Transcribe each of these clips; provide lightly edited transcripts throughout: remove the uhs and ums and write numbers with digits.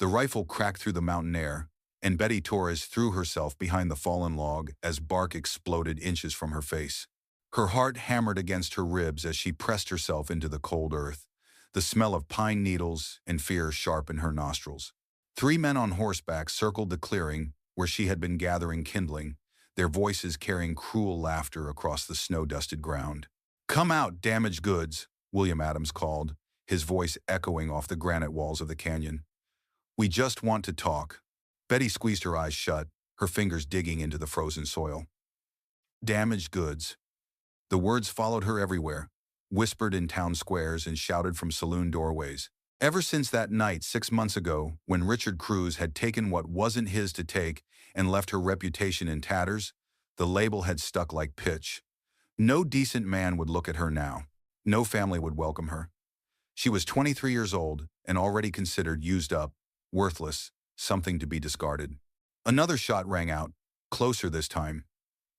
The rifle cracked through the mountain air, and Betty Torres threw herself behind the fallen log as bark exploded inches from her face. Her heart hammered against her ribs as she pressed herself into the cold earth, the smell of pine needles and fear sharp in her nostrils. 3 men on horseback circled the clearing where she had been gathering kindling, their voices carrying cruel laughter across the snow-dusted ground. "Come out, damaged goods," William Adams called, his voice echoing off the granite walls of the canyon. "We just want to talk." Betty squeezed her eyes shut, her fingers digging into the frozen soil. Damaged goods. The words followed her everywhere, whispered in town squares and shouted from saloon doorways. Ever since that night 6 months ago, when Richard Cruz had taken what wasn't his to take and left her reputation in tatters, the label had stuck like pitch. No decent man would look at her now. No family would welcome her. She was 23 years old and already considered used up, worthless, something to be discarded. Another shot rang out, closer this time.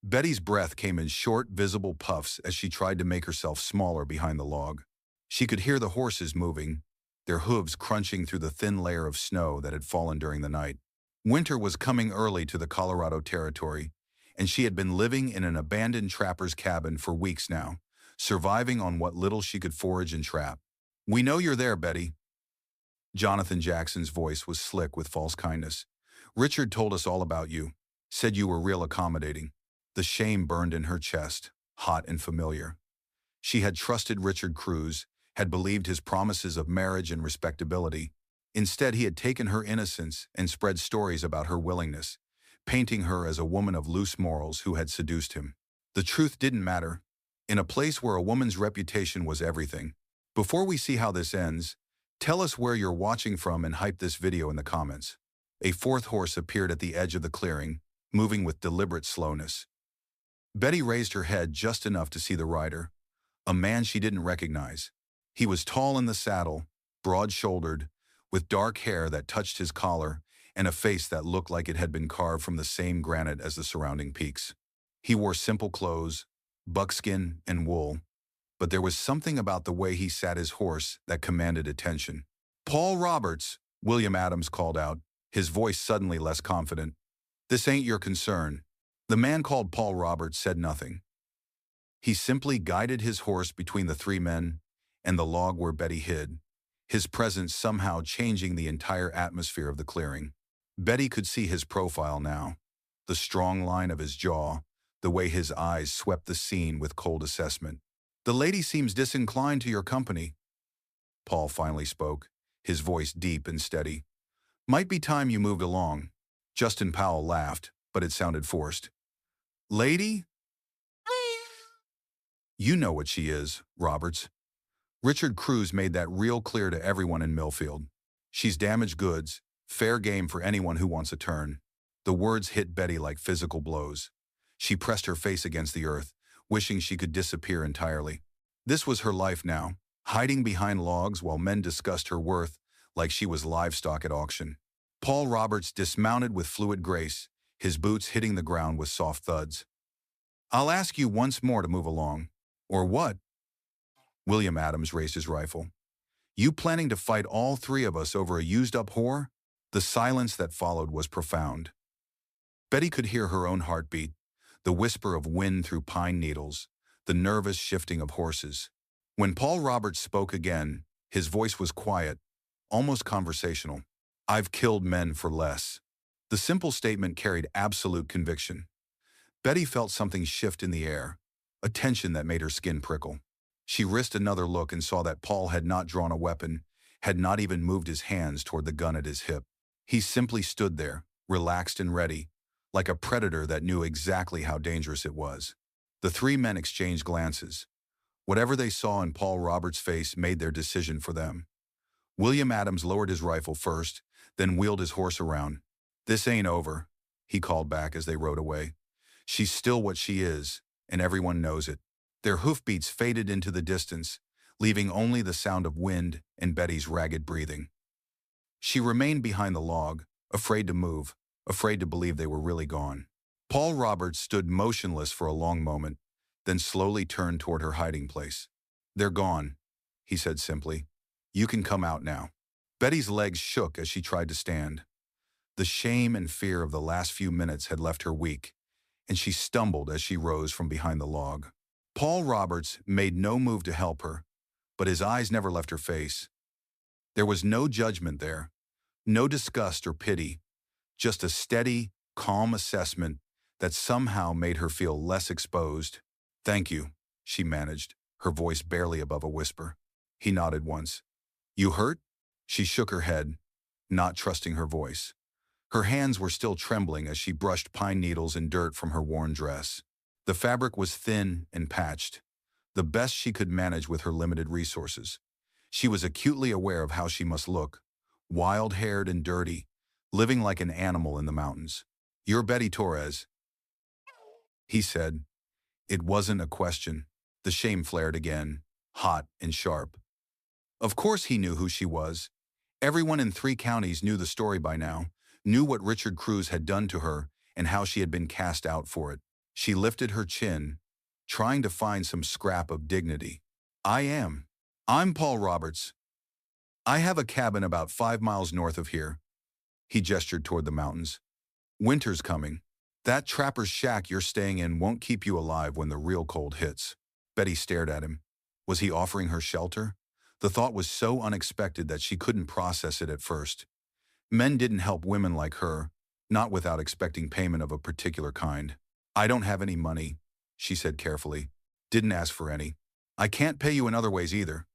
Betty's breath came in short, visible puffs as she tried to make herself smaller behind the log. She could hear the horses moving, their hooves crunching through the thin layer of snow that had fallen during the night. Winter was coming early to the Colorado Territory, and she had been living in an abandoned trapper's cabin for weeks now, surviving on what little she could forage and trap. "We know you're there, Betty." Jonathan Jackson's voice was slick with false kindness. "Richard told us all about you, said you were real accommodating." The shame burned in her chest, hot and familiar. She had trusted Richard Cruz, had believed his promises of marriage and respectability. Instead, he had taken her innocence and spread stories about her willingness, painting her as a woman of loose morals who had seduced him. The truth didn't matter. In a place where a woman's reputation was everything. Before we see how this ends, tell us where you're watching from and hype this video in the comments. A 4th horse appeared at the edge of the clearing, moving with deliberate slowness. Betty raised her head just enough to see the rider, a man she didn't recognize. He was tall in the saddle, broad-shouldered, with dark hair that touched his collar and a face that looked like it had been carved from the same granite as the surrounding peaks. He wore simple clothes, buckskin and wool, but there was something about the way he sat his horse that commanded attention. "Paul Roberts," William Adams called out, his voice suddenly less confident. "This ain't your concern." The man called Paul Roberts said nothing. He simply guided his horse between the 3 men and the log where Betty hid, his presence somehow changing the entire atmosphere of the clearing. Betty could see his profile now, the strong line of his jaw, the way his eyes swept the scene with cold assessment. "The lady seems disinclined to your company," Paul finally spoke, his voice deep and steady. "Might be time you moved along." Justin Powell laughed, but it sounded forced. "Lady? You know what she is, Roberts." Richard Cruz made that real clear to everyone in Millfield. "She's damaged goods, fair game for anyone who wants a turn." The words hit Betty like physical blows. She pressed her face against the earth, wishing she could disappear entirely. This was her life now, hiding behind logs while men discussed her worth like she was livestock at auction. Paul Roberts dismounted with fluid grace, his boots hitting the ground with soft thuds. "I'll ask you once more to move along." "Or what?" William Adams raised his rifle. "You planning to fight all 3 of us over a used-up whore?" The silence that followed was profound. Betty could hear her own heartbeat, the whisper of wind through pine needles, the nervous shifting of horses. When Paul Roberts spoke again, his voice was quiet, almost conversational. "I've killed men for less." The simple statement carried absolute conviction. Betty felt something shift in the air, a tension that made her skin prickle. She risked another look and saw that Paul had not drawn a weapon, had not even moved his hands toward the gun at his hip. He simply stood there, relaxed and ready, like a predator that knew exactly how dangerous it was. The 3 men exchanged glances. Whatever they saw in Paul Roberts' face made their decision for them. William Adams lowered his rifle first, then wheeled his horse around. "This ain't over," he called back as they rode away. "She's still what she is, and everyone knows it." Their hoofbeats faded into the distance, leaving only the sound of wind and Betty's ragged breathing. She remained behind the log, afraid to move, afraid to believe they were really gone. Paul Roberts stood motionless for a long moment, then slowly turned toward her hiding place. "They're gone," he said simply. "You can come out now." Betty's legs shook as she tried to stand. The shame and fear of the last few minutes had left her weak, and she stumbled as she rose from behind the log. Paul Roberts made no move to help her, but his eyes never left her face. There was no judgment there, no disgust or pity, just a steady, calm assessment that somehow made her feel less exposed. "Thank you," she managed, her voice barely above a whisper. He nodded once. "You hurt?" She shook her head, not trusting her voice. Her hands were still trembling as she brushed pine needles and dirt from her worn dress. The fabric was thin and patched, the best she could manage with her limited resources. She was acutely aware of how she must look, wild-haired and dirty, living like an animal in the mountains. "You're Betty Torres," he said. It wasn't a question. The shame flared again, hot and sharp. Of course he knew who she was. Everyone in 3 counties knew the story by now, knew what Richard Cruz had done to her and how she had been cast out for it. She lifted her chin, trying to find some scrap of dignity. I'm Paul Roberts. I have a cabin about 5 miles north of here." He gestured toward the mountains. "Winter's coming. That trapper's shack you're staying in won't keep you alive when the real cold hits." Betty stared at him. Was he offering her shelter? The thought was so unexpected that she couldn't process it at first. Men didn't help women like her, not without expecting payment of a particular kind. "I don't have any money," she said carefully. "Didn't ask for any. I can't pay you in other ways either."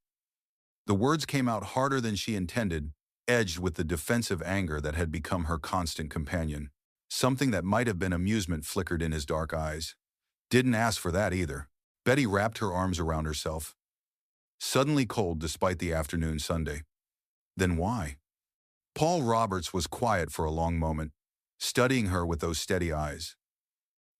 The words came out harder than she intended, edged with the defensive anger that had become her constant companion. Something that might have been amusement flickered in his dark eyes. "Didn't ask for that either." Betty wrapped her arms around herself, suddenly cold despite the afternoon Sunday. "Then why?" Paul Roberts was quiet for a long moment, studying her with those steady eyes.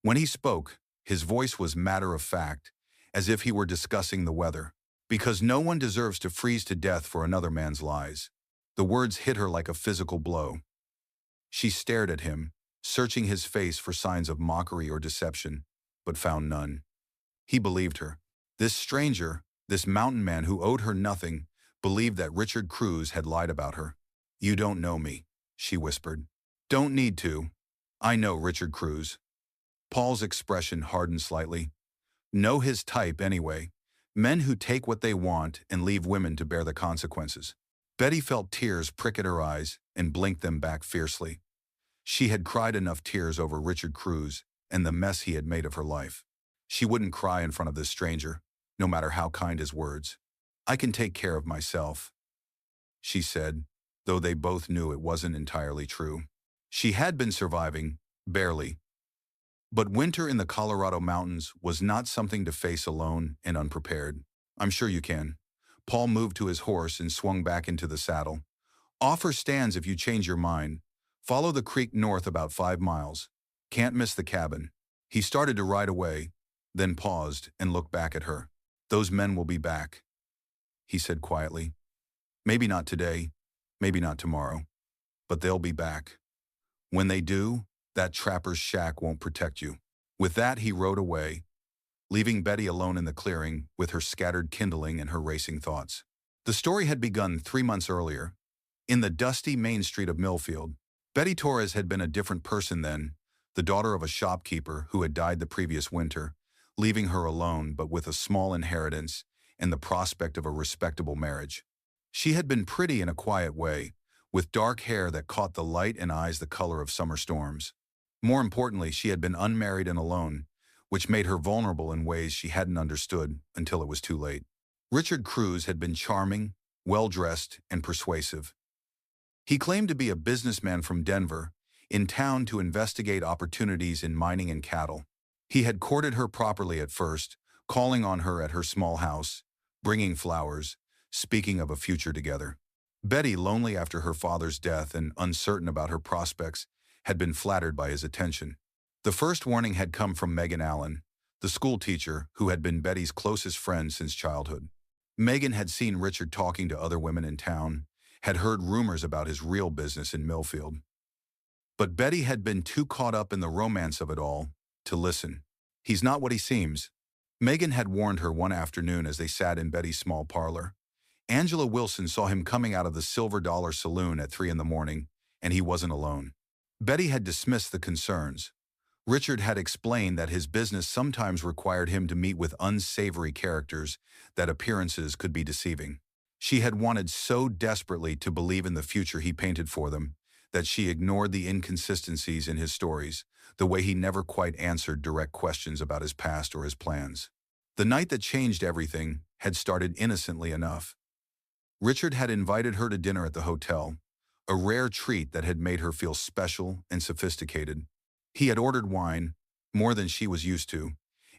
When he spoke, his voice was matter-of-fact, as if he were discussing the weather. "Because no one deserves to freeze to death for another man's lies." The words hit her like a physical blow. She stared at him, searching his face for signs of mockery or deception, but found none. He believed her. This stranger, this mountain man who owed her nothing, believed that Richard Cruz had lied about her. "You don't know me," she whispered. "Don't need to. I know Richard Cruz." Paul's expression hardened slightly. Know his type anyway. Men who take what they want and leave women to bear the consequences. Betty felt tears prick at her eyes and blinked them back fiercely. She had cried enough tears over Richard Cruz and the mess he had made of her life. She wouldn't cry in front of this stranger, no matter how kind his words. "I can take care of myself," she said, though they both knew it wasn't entirely true. She had been surviving, barely. But winter in the Colorado mountains was not something to face alone and unprepared. "I'm sure you can." Paul moved to his horse and swung back into the saddle. "Offer stands if you change your mind. Follow the creek north about 5 miles. Can't miss the cabin." He started to ride away, then paused and looked back at her. "Those men will be back," he said quietly. "Maybe not today, maybe not tomorrow, but they'll be back. When they do, that trapper's shack won't protect you." With that, he rode away, leaving Betty alone in the clearing with her scattered kindling and her racing thoughts. The story had begun 3 months earlier. In the dusty main street of Millfield, Betty Torres had been a different person then, the daughter of a shopkeeper who had died the previous winter, leaving her alone but with a small inheritance and the prospect of a respectable marriage. She had been pretty in a quiet way, with dark hair that caught the light and eyes the color of summer storms. More importantly, she had been unmarried and alone, which made her vulnerable in ways she hadn't understood until it was too late. Richard Cruz had been charming, well-dressed, and persuasive. He claimed to be a businessman from Denver, in town to investigate opportunities in mining and cattle. He had courted her properly at first, calling on her at her small house, bringing flowers, speaking of a future together. Betty, lonely after her father's death and uncertain about her prospects, had been flattered by his attention. The first warning had come from Megan Allen, the school teacher who had been Betty's closest friend since childhood. Megan had seen Richard talking to other women in town, had heard rumors about his real business in Millfield. But Betty had been too caught up in the romance of it all to listen. "He's not what he seems," Megan had warned her one afternoon as they sat in Betty's small parlor. Angela Wilson saw him coming out of the Silver Dollar Saloon at 3 in the morning, and he wasn't alone. Betty had dismissed the concerns. Richard had explained that his business sometimes required him to meet with unsavory characters, that appearances could be deceiving. She had wanted so desperately to believe in the future he painted for them that she ignored the inconsistencies in his stories, the way he never quite answered direct questions about his past or his plans. The night that changed everything had started innocently enough. Richard had invited her to dinner at the hotel, a rare treat that had made her feel special and sophisticated. He had ordered wine, more than she was used to,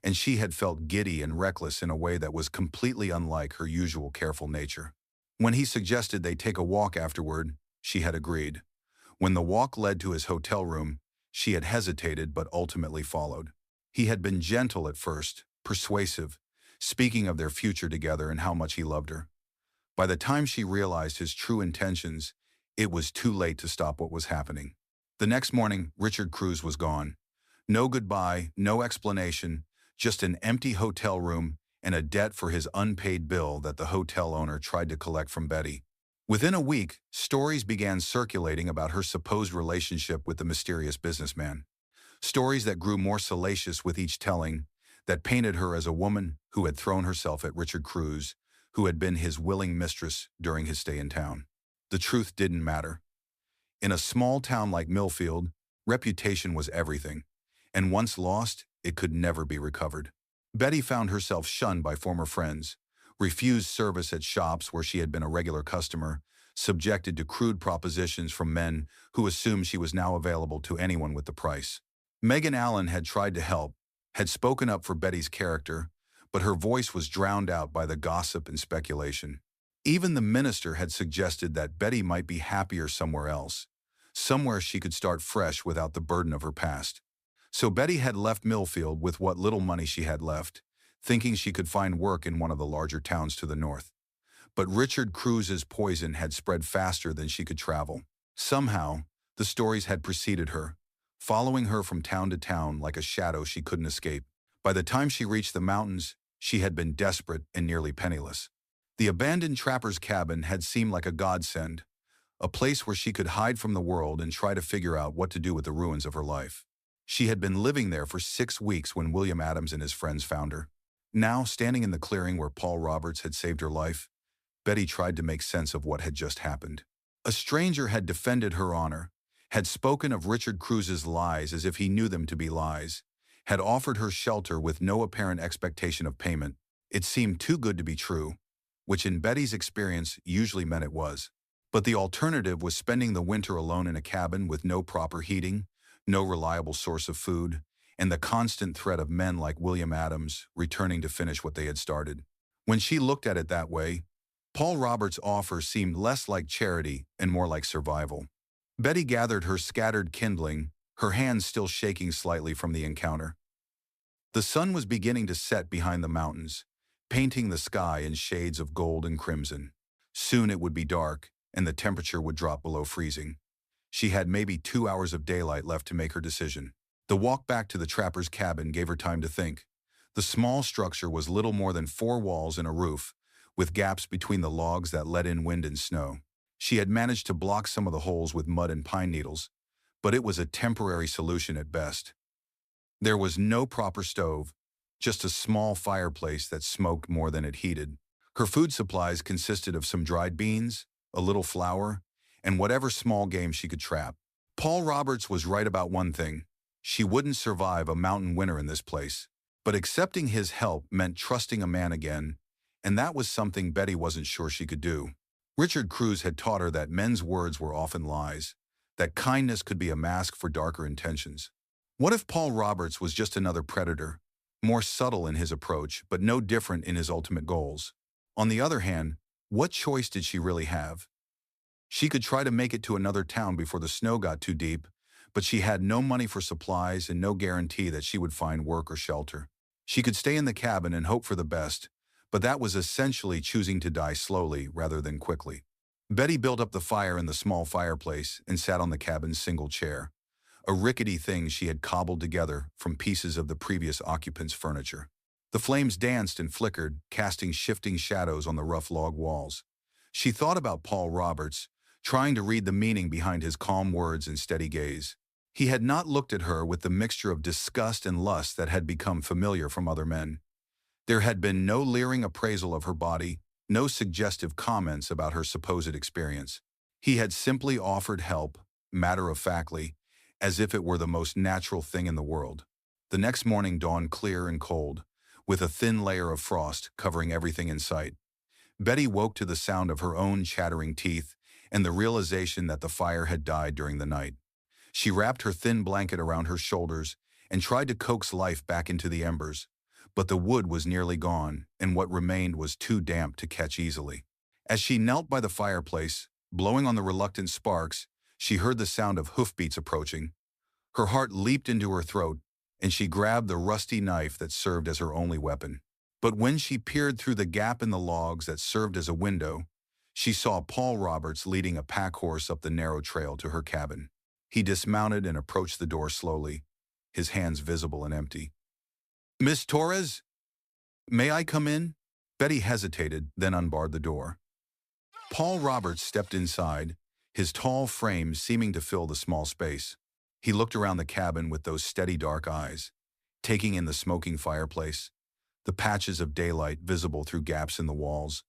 and she had felt giddy and reckless in a way that was completely unlike her usual careful nature. When he suggested they take a walk afterward, she had agreed. When the walk led to his hotel room, she had hesitated but ultimately followed. He had been gentle at first, persuasive, speaking of their future together and how much he loved her. By the time she realized his true intentions, it was too late to stop what was happening. The next morning, Richard Cruz was gone. No goodbye, no explanation, just an empty hotel room and a debt for his unpaid bill that the hotel owner tried to collect from Betty. Within a week, stories began circulating about her supposed relationship with the mysterious businessman. Stories that grew more salacious with each telling, that painted her as a woman who had thrown herself at Richard Cruz, who had been his willing mistress during his stay in town. The truth didn't matter. In a small town like Millfield, reputation was everything, and once lost, it could never be recovered. Betty found herself shunned by former friends, refused service at shops where she had been a regular customer, subjected to crude propositions from men who assumed she was now available to anyone with the price. Megan Allen had tried to help, had spoken up for Betty's character, but her voice was drowned out by the gossip and speculation. Even the minister had suggested that Betty might be happier somewhere else, somewhere she could start fresh without the burden of her past. So Betty had left Millfield with what little money she had left, thinking she could find work in one of the larger towns to the north. But Richard Cruz's poison had spread faster than she could travel. Somehow, the stories had preceded her, following her from town to town like a shadow she couldn't escape. By the time she reached the mountains, she had been desperate and nearly penniless. The abandoned trapper's cabin had seemed like a godsend, a place where she could hide from the world and try to figure out what to do with the ruins of her life. She had been living there for 6 weeks when William Adams and his friends found her. Now, standing in the clearing where Paul Roberts had saved her life, Betty tried to make sense of what had just happened. A stranger had defended her honor, had spoken of Richard Cruz's lies as if he knew them to be lies, had offered her shelter with no apparent expectation of payment. It seemed too good to be true, which in Betty's experience usually meant it was. But the alternative was spending the winter alone in a cabin with no proper heating, no reliable source of food, and the constant threat of men like William Adams returning to finish what they had started. When she looked at it that way, Paul Roberts' offer seemed less like charity and more like survival. Betty gathered her scattered kindling, her hands still shaking slightly from the encounter. The sun was beginning to set behind the mountains, painting the sky in shades of gold and crimson. Soon it would be dark, and the temperature would drop below freezing. She had maybe 2 hours of daylight left to make her decision. The walk back to the trapper's cabin gave her time to think. The small structure was little more than 4 walls and a roof, with gaps between the logs that let in wind and snow. She had managed to block some of the holes with mud and pine needles, but it was a temporary solution at best. There was no proper stove, just a small fireplace that smoked more than it heated. Her food supplies consisted of some dried beans, a little flour, and whatever small game she could trap. Paul Roberts was right about one thing. She wouldn't survive a mountain winter in this place. But accepting his help meant trusting a man again, and that was something Betty wasn't sure she could do. Richard Cruz had taught her that men's words were often lies, that kindness could be a mask for darker intentions. What if Paul Roberts was just another predator, more subtle in his approach, but no different in his ultimate goals? On the other hand, what choice did she really have? She could try to make it to another town before the snow got too deep, but she had no money for supplies and no guarantee that she would find work or shelter. She could stay in the cabin and hope for the best, but that was essentially choosing to die slowly rather than quickly. Betty built up the fire in the small fireplace and sat on the cabin's single chair, a rickety thing she had cobbled together from pieces of the previous occupant's furniture. The flames danced and flickered, casting shifting shadows on the rough log walls. She thought about Paul Roberts, trying to read the meaning behind his calm words and steady gaze. He had not looked at her with the mixture of disgust and lust that had become familiar from other men. There had been no leering appraisal of her body, no suggestive comments about her supposed experience. He had simply offered help, matter-of-factly, as if it were the most natural thing in the world. The next morning dawned clear and cold, with a thin layer of frost covering everything in sight. Betty woke to the sound of her own chattering teeth and the realization that the fire had died during the night. She wrapped her thin blanket around her shoulders and tried to coax life back into the embers, but the wood was nearly gone, and what remained was too damp to catch easily. As she knelt by the fireplace, blowing on the reluctant sparks, she heard the sound of hoofbeats approaching. Her heart leaped into her throat, and she grabbed the rusty knife that served as her only weapon. But when she peered through the gap in the logs that served as a window, she saw Paul Roberts leading a pack horse up the narrow trail to her cabin. He dismounted and approached the door slowly, his hands visible and empty. "Miss Torres? May I come in?" Betty hesitated, then unbarred the door. Paul Roberts stepped inside, his tall frame seeming to fill the small space. He looked around the cabin with those steady dark eyes, taking in the smoking fireplace, the patches of daylight visible through gaps in the walls,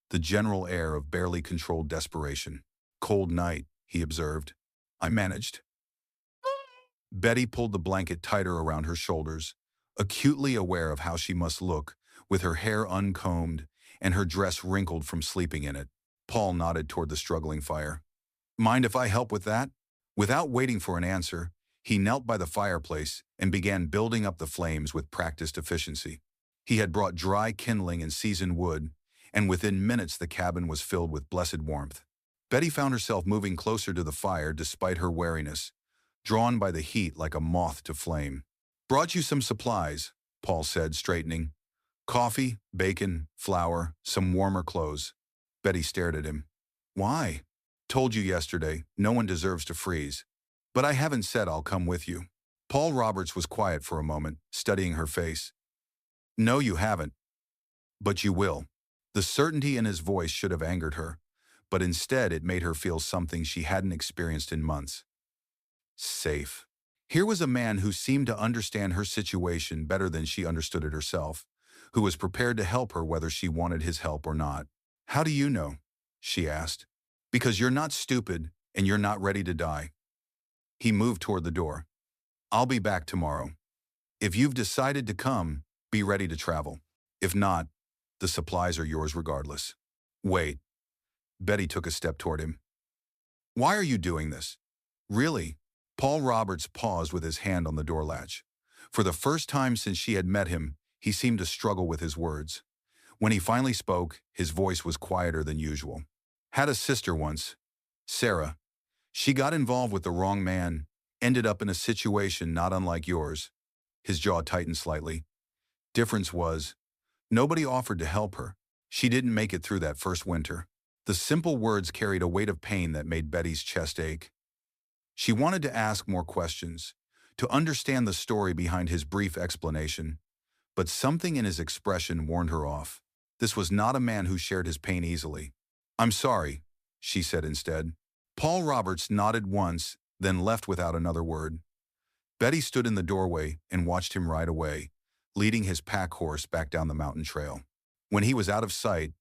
the general air of barely controlled desperation. "Cold night," he observed. "I managed." Betty pulled the blanket tighter around her shoulders, acutely aware of how she must look, with her hair uncombed and her dress wrinkled from sleeping in it. Paul nodded toward the struggling fire. "Mind if I help with that?" Without waiting for an answer, he knelt by the fireplace and began building up the flames with practiced efficiency. He had brought dry kindling and seasoned wood, and within minutes the cabin was filled with blessed warmth. Betty found herself moving closer to the fire despite her wariness, drawn by the heat like a moth to flame. "Brought you some supplies," Paul said, straightening. "Coffee, bacon, flour, some warmer clothes." Betty stared at him. "Why?" "Told you yesterday, no one deserves to freeze. But I haven't said I'll come with you." Paul Roberts was quiet for a moment, studying her face. "No, you haven't. But you will." The certainty in his voice should have angered her, but instead it made her feel something she hadn't experienced in months. Safe. Here was a man who seemed to understand her situation better than she understood it herself, who was prepared to help her whether she wanted his help or not. "How do you know?" she asked. "Because you're not stupid and you're not ready to die." He moved toward the door. "I'll be back tomorrow. If you've decided to come, be ready to travel. If not, the supplies are yours regardless." "Wait." Betty took a step toward him. "Why are you doing this? Really?" Paul Roberts paused with his hand on the door latch. For the first time since she had met him, he seemed to struggle with his words. When he finally spoke, his voice was quieter than usual. "Had a sister once, Sarah. She got involved with the wrong man, ended up in a situation not unlike yours." His jaw tightened slightly. Difference was, nobody offered to help her. She didn't make it through that first winter. The simple words carried a weight of pain that made Betty's chest ache. She wanted to ask more questions, to understand the story behind his brief explanation, but something in his expression warned her off. This was not a man who shared his pain easily. "I'm sorry," she said instead. Paul Roberts nodded once, then left without another word. Betty stood in the doorway and watched him ride away, leading his pack horse back down the mountain trail. When he was out of sight,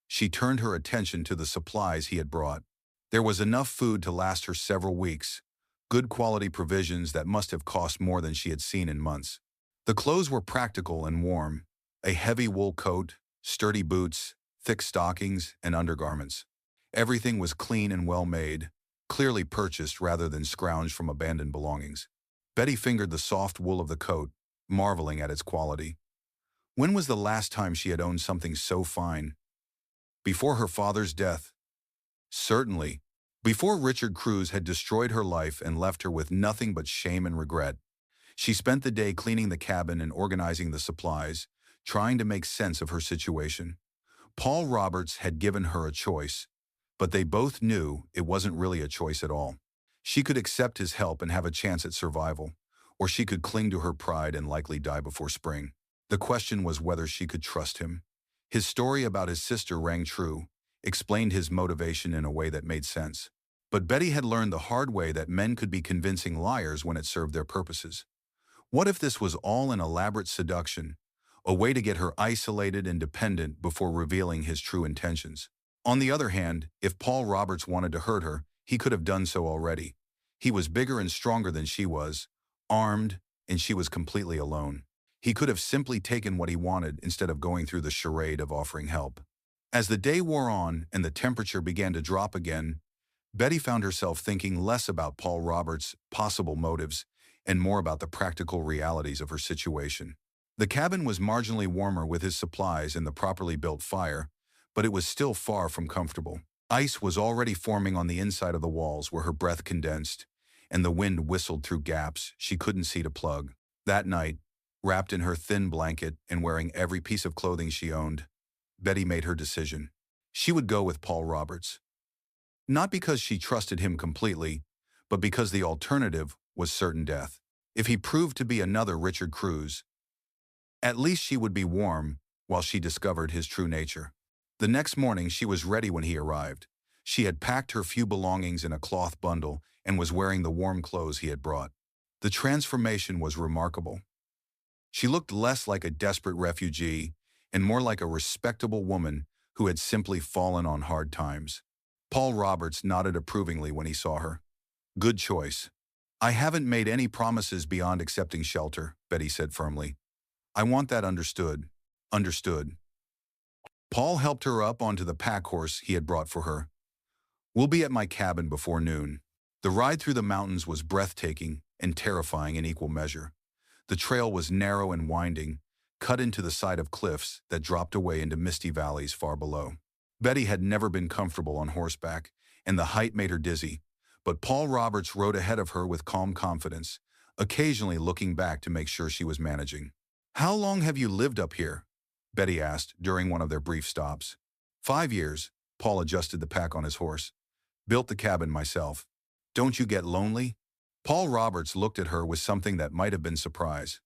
she turned her attention to the supplies he had brought. There was enough food to last her several weeks, good quality provisions that must have cost more than she had seen in months. The clothes were practical and warm, a heavy wool coat, sturdy boots, thick stockings, and undergarments. Everything was clean and well made, clearly purchased rather than scrounged from abandoned belongings. Betty fingered the soft wool of the coat, marveling at its quality. When was the last time she had owned something so fine? Before her father's death? Certainly. Before Richard Cruz had destroyed her life and left her with nothing but shame and regret. She spent the day cleaning the cabin and organizing the supplies, trying to make sense of her situation. Paul Roberts had given her a choice, but they both knew it wasn't really a choice at all. She could accept his help and have a chance at survival, or she could cling to her pride and likely die before spring. The question was whether she could trust him. His story about his sister rang true, explained his motivation in a way that made sense. But Betty had learned the hard way that men could be convincing liars when it served their purposes. What if this was all an elaborate seduction, a way to get her isolated and dependent before revealing his true intentions? On the other hand, if Paul Roberts wanted to hurt her, he could have done so already. He was bigger and stronger than she was, armed, and she was completely alone. He could have simply taken what he wanted instead of going through the charade of offering help. As the day wore on and the temperature began to drop again, Betty found herself thinking less about Paul Roberts' possible motives and more about the practical realities of her situation. The cabin was marginally warmer with his supplies and the properly built fire, but it was still far from comfortable. Ice was already forming on the inside of the walls where her breath condensed, and the wind whistled through gaps she couldn't see to plug. That night, wrapped in her thin blanket and wearing every piece of clothing she owned, Betty made her decision. She would go with Paul Roberts. Not because she trusted him completely, but because the alternative was certain death. If he proved to be another Richard Cruz, at least she would be warm while she discovered his true nature. The next morning she was ready when he arrived. She had packed her few belongings in a cloth bundle and was wearing the warm clothes he had brought. The transformation was remarkable. She looked less like a desperate refugee and more like a respectable woman who had simply fallen on hard times. Paul Roberts nodded approvingly when he saw her. "Good choice. I haven't made any promises beyond accepting shelter," Betty said firmly. "I want that understood." Understood. Paul helped her up onto the pack horse he had brought for her. "We'll be at my cabin before noon." The ride through the mountains was breathtaking and terrifying in equal measure. The trail was narrow and winding, cut into the side of cliffs that dropped away into misty valleys far below. Betty had never been comfortable on horseback, and the height made her dizzy, but Paul Roberts rode ahead of her with calm confidence, occasionally looking back to make sure she was managing. "How long have you lived up here?" Betty asked during one of their brief stops. 5 years, Paul adjusted the pack on his horse. "Built the cabin myself." "Don't you get lonely?" Paul Roberts looked at her with something that might have been surprise.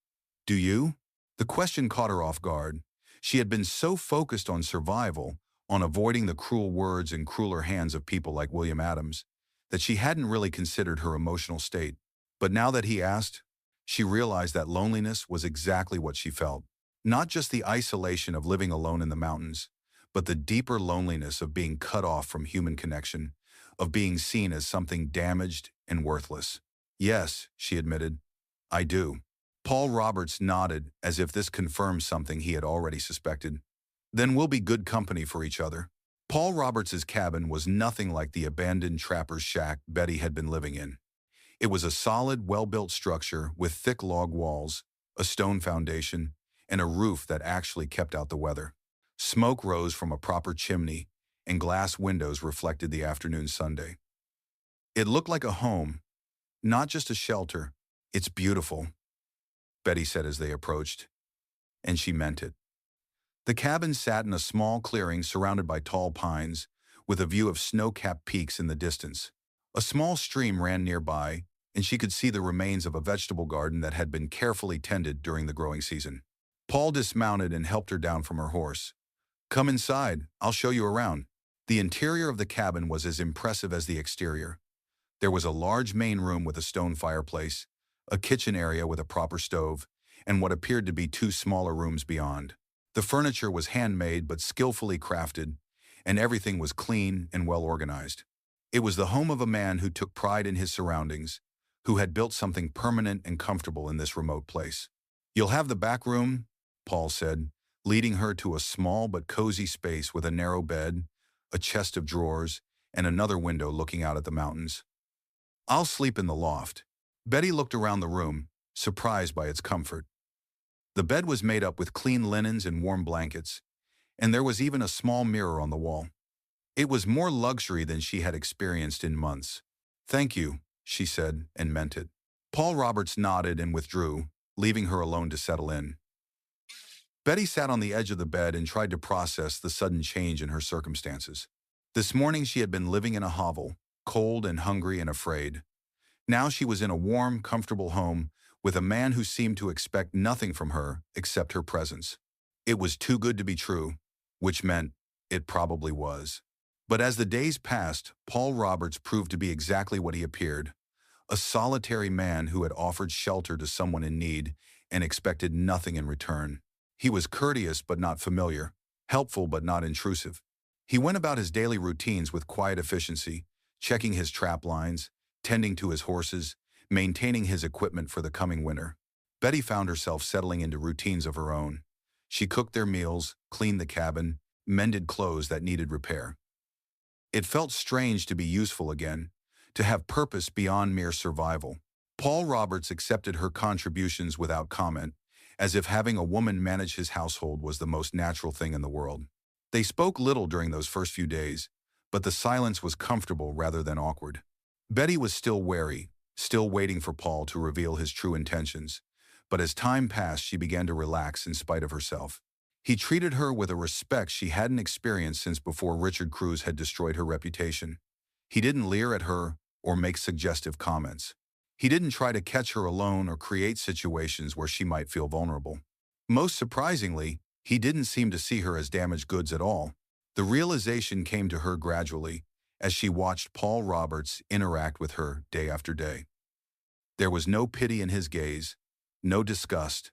"Do you?" The question caught her off guard. She had been so focused on survival, on avoiding the cruel words and crueler hands of people like William Adams, that she hadn't really considered her emotional state. But now that he asked, she realized that loneliness was exactly what she felt. Not just the isolation of living alone in the mountains, but the deeper loneliness of being cut off from human connection, of being seen as something damaged and worthless. "Yes," she admitted, "I do." Paul Roberts nodded as if this confirmed something he had already suspected. "Then we'll be good company for each other." Paul Roberts's cabin was nothing like the abandoned trapper's shack Betty had been living in. It was a solid, well-built structure with thick log walls, a stone foundation, and a roof that actually kept out the weather. Smoke rose from a proper chimney, and glass windows reflected the afternoon sunday. It looked like a home, not just a shelter. "It's beautiful," Betty said as they approached, and she meant it. The cabin sat in a small clearing surrounded by tall pines, with a view of snow-capped peaks in the distance. A small stream ran nearby, and she could see the remains of a vegetable garden that had been carefully tended during the growing season. Paul dismounted and helped her down from her horse. "Come inside, I'll show you around." The interior of the cabin was as impressive as the exterior. There was a large main room with a stone fireplace, a kitchen area with a proper stove, and what appeared to be 2 smaller rooms beyond. The furniture was handmade but skillfully crafted, and everything was clean and well organized. It was the home of a man who took pride in his surroundings, who had built something permanent and comfortable in this remote place. "You'll have the back room," Paul said, leading her to a small but cozy space with a narrow bed, a chest of drawers, and another window looking out at the mountains. "I'll sleep in the loft." Betty looked around the room, surprised by its comfort. The bed was made up with clean linens and warm blankets, and there was even a small mirror on the wall. It was more luxury than she had experienced in months. "Thank you," she said, and meant it. Paul Roberts nodded and withdrew, leaving her alone to settle in. Betty sat on the edge of the bed and tried to process the sudden change in her circumstances. This morning she had been living in a hovel, cold and hungry and afraid. Now she was in a warm, comfortable home with a man who seemed to expect nothing from her except her presence. It was too good to be true, which meant it probably was. But as the days passed, Paul Roberts proved to be exactly what he appeared, a solitary man who had offered shelter to someone in need and expected nothing in return. He was courteous but not familiar, helpful but not intrusive. He went about his daily routines with quiet efficiency, checking his trap lines, tending to his horses, maintaining his equipment for the coming winter. Betty found herself settling into routines of her own. She cooked their meals, cleaned the cabin, mended clothes that needed repair. It felt strange to be useful again, to have purpose beyond mere survival. Paul Roberts accepted her contributions without comment, as if having a woman manage his household was the most natural thing in the world. They spoke little during those first few days, but the silence was comfortable rather than awkward. Betty was still wary, still waiting for Paul to reveal his true intentions, but as time passed she began to relax in spite of herself. He treated her with a respect she hadn't experienced since before Richard Cruz had destroyed her reputation. He didn't leer at her or make suggestive comments. He didn't try to catch her alone or create situations where she might feel vulnerable. Most surprisingly, he didn't seem to see her as damaged goods at all. The realization came to her gradually as she watched Paul Roberts interact with her day after day. There was no pity in his gaze, no disgust,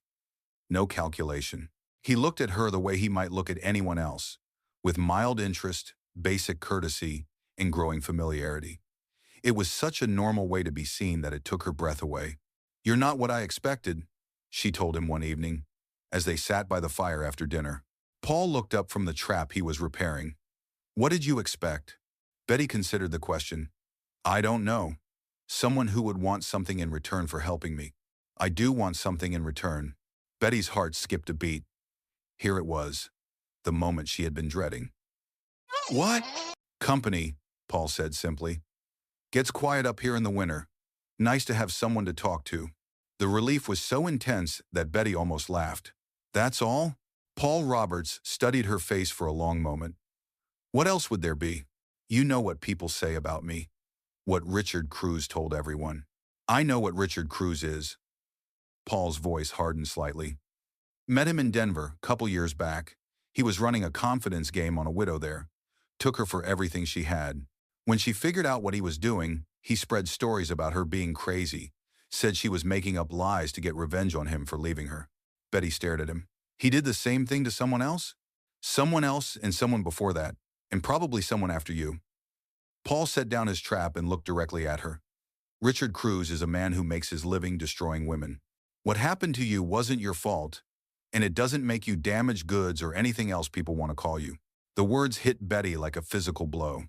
no calculation. He looked at her the way he might look at anyone else, with mild interest, basic courtesy, and growing familiarity. It was such a normal way to be seen that it took her breath away. "You're not what I expected," she told him one evening, as they sat by the fire after dinner. Paul looked up from the trap he was repairing. "What did you expect?" Betty considered the question. "I don't know. Someone who would want something in return for helping me." "I do want something in return." Betty's heart skipped a beat. Here it was, the moment she had been dreading. "What?" "Company," Paul said simply. "Gets quiet up here in the winter. Nice to have someone to talk to." The relief was so intense that Betty almost laughed. "That's all?" Paul Roberts studied her face for a long moment. "What else would there be? You know what people say about me. What Richard Cruz told everyone." "I know what Richard Cruz is." Paul's voice hardened slightly. "Met him in Denver, couple years back. He was running a confidence game on a widow there. Took her for everything she had. When she figured out what he was doing, he spread stories about her being crazy, said she was making up lies to get revenge on him for leaving her." Betty stared at him. "He did the same thing to someone else?" "Someone else and someone before that, and probably someone after you." Paul set down his trap and looked directly at her. "Richard Cruz is a man who makes his living destroying women. What happened to you wasn't your fault, and it doesn't make you damaged goods or anything else people want to call you." The words hit Betty like a physical blow.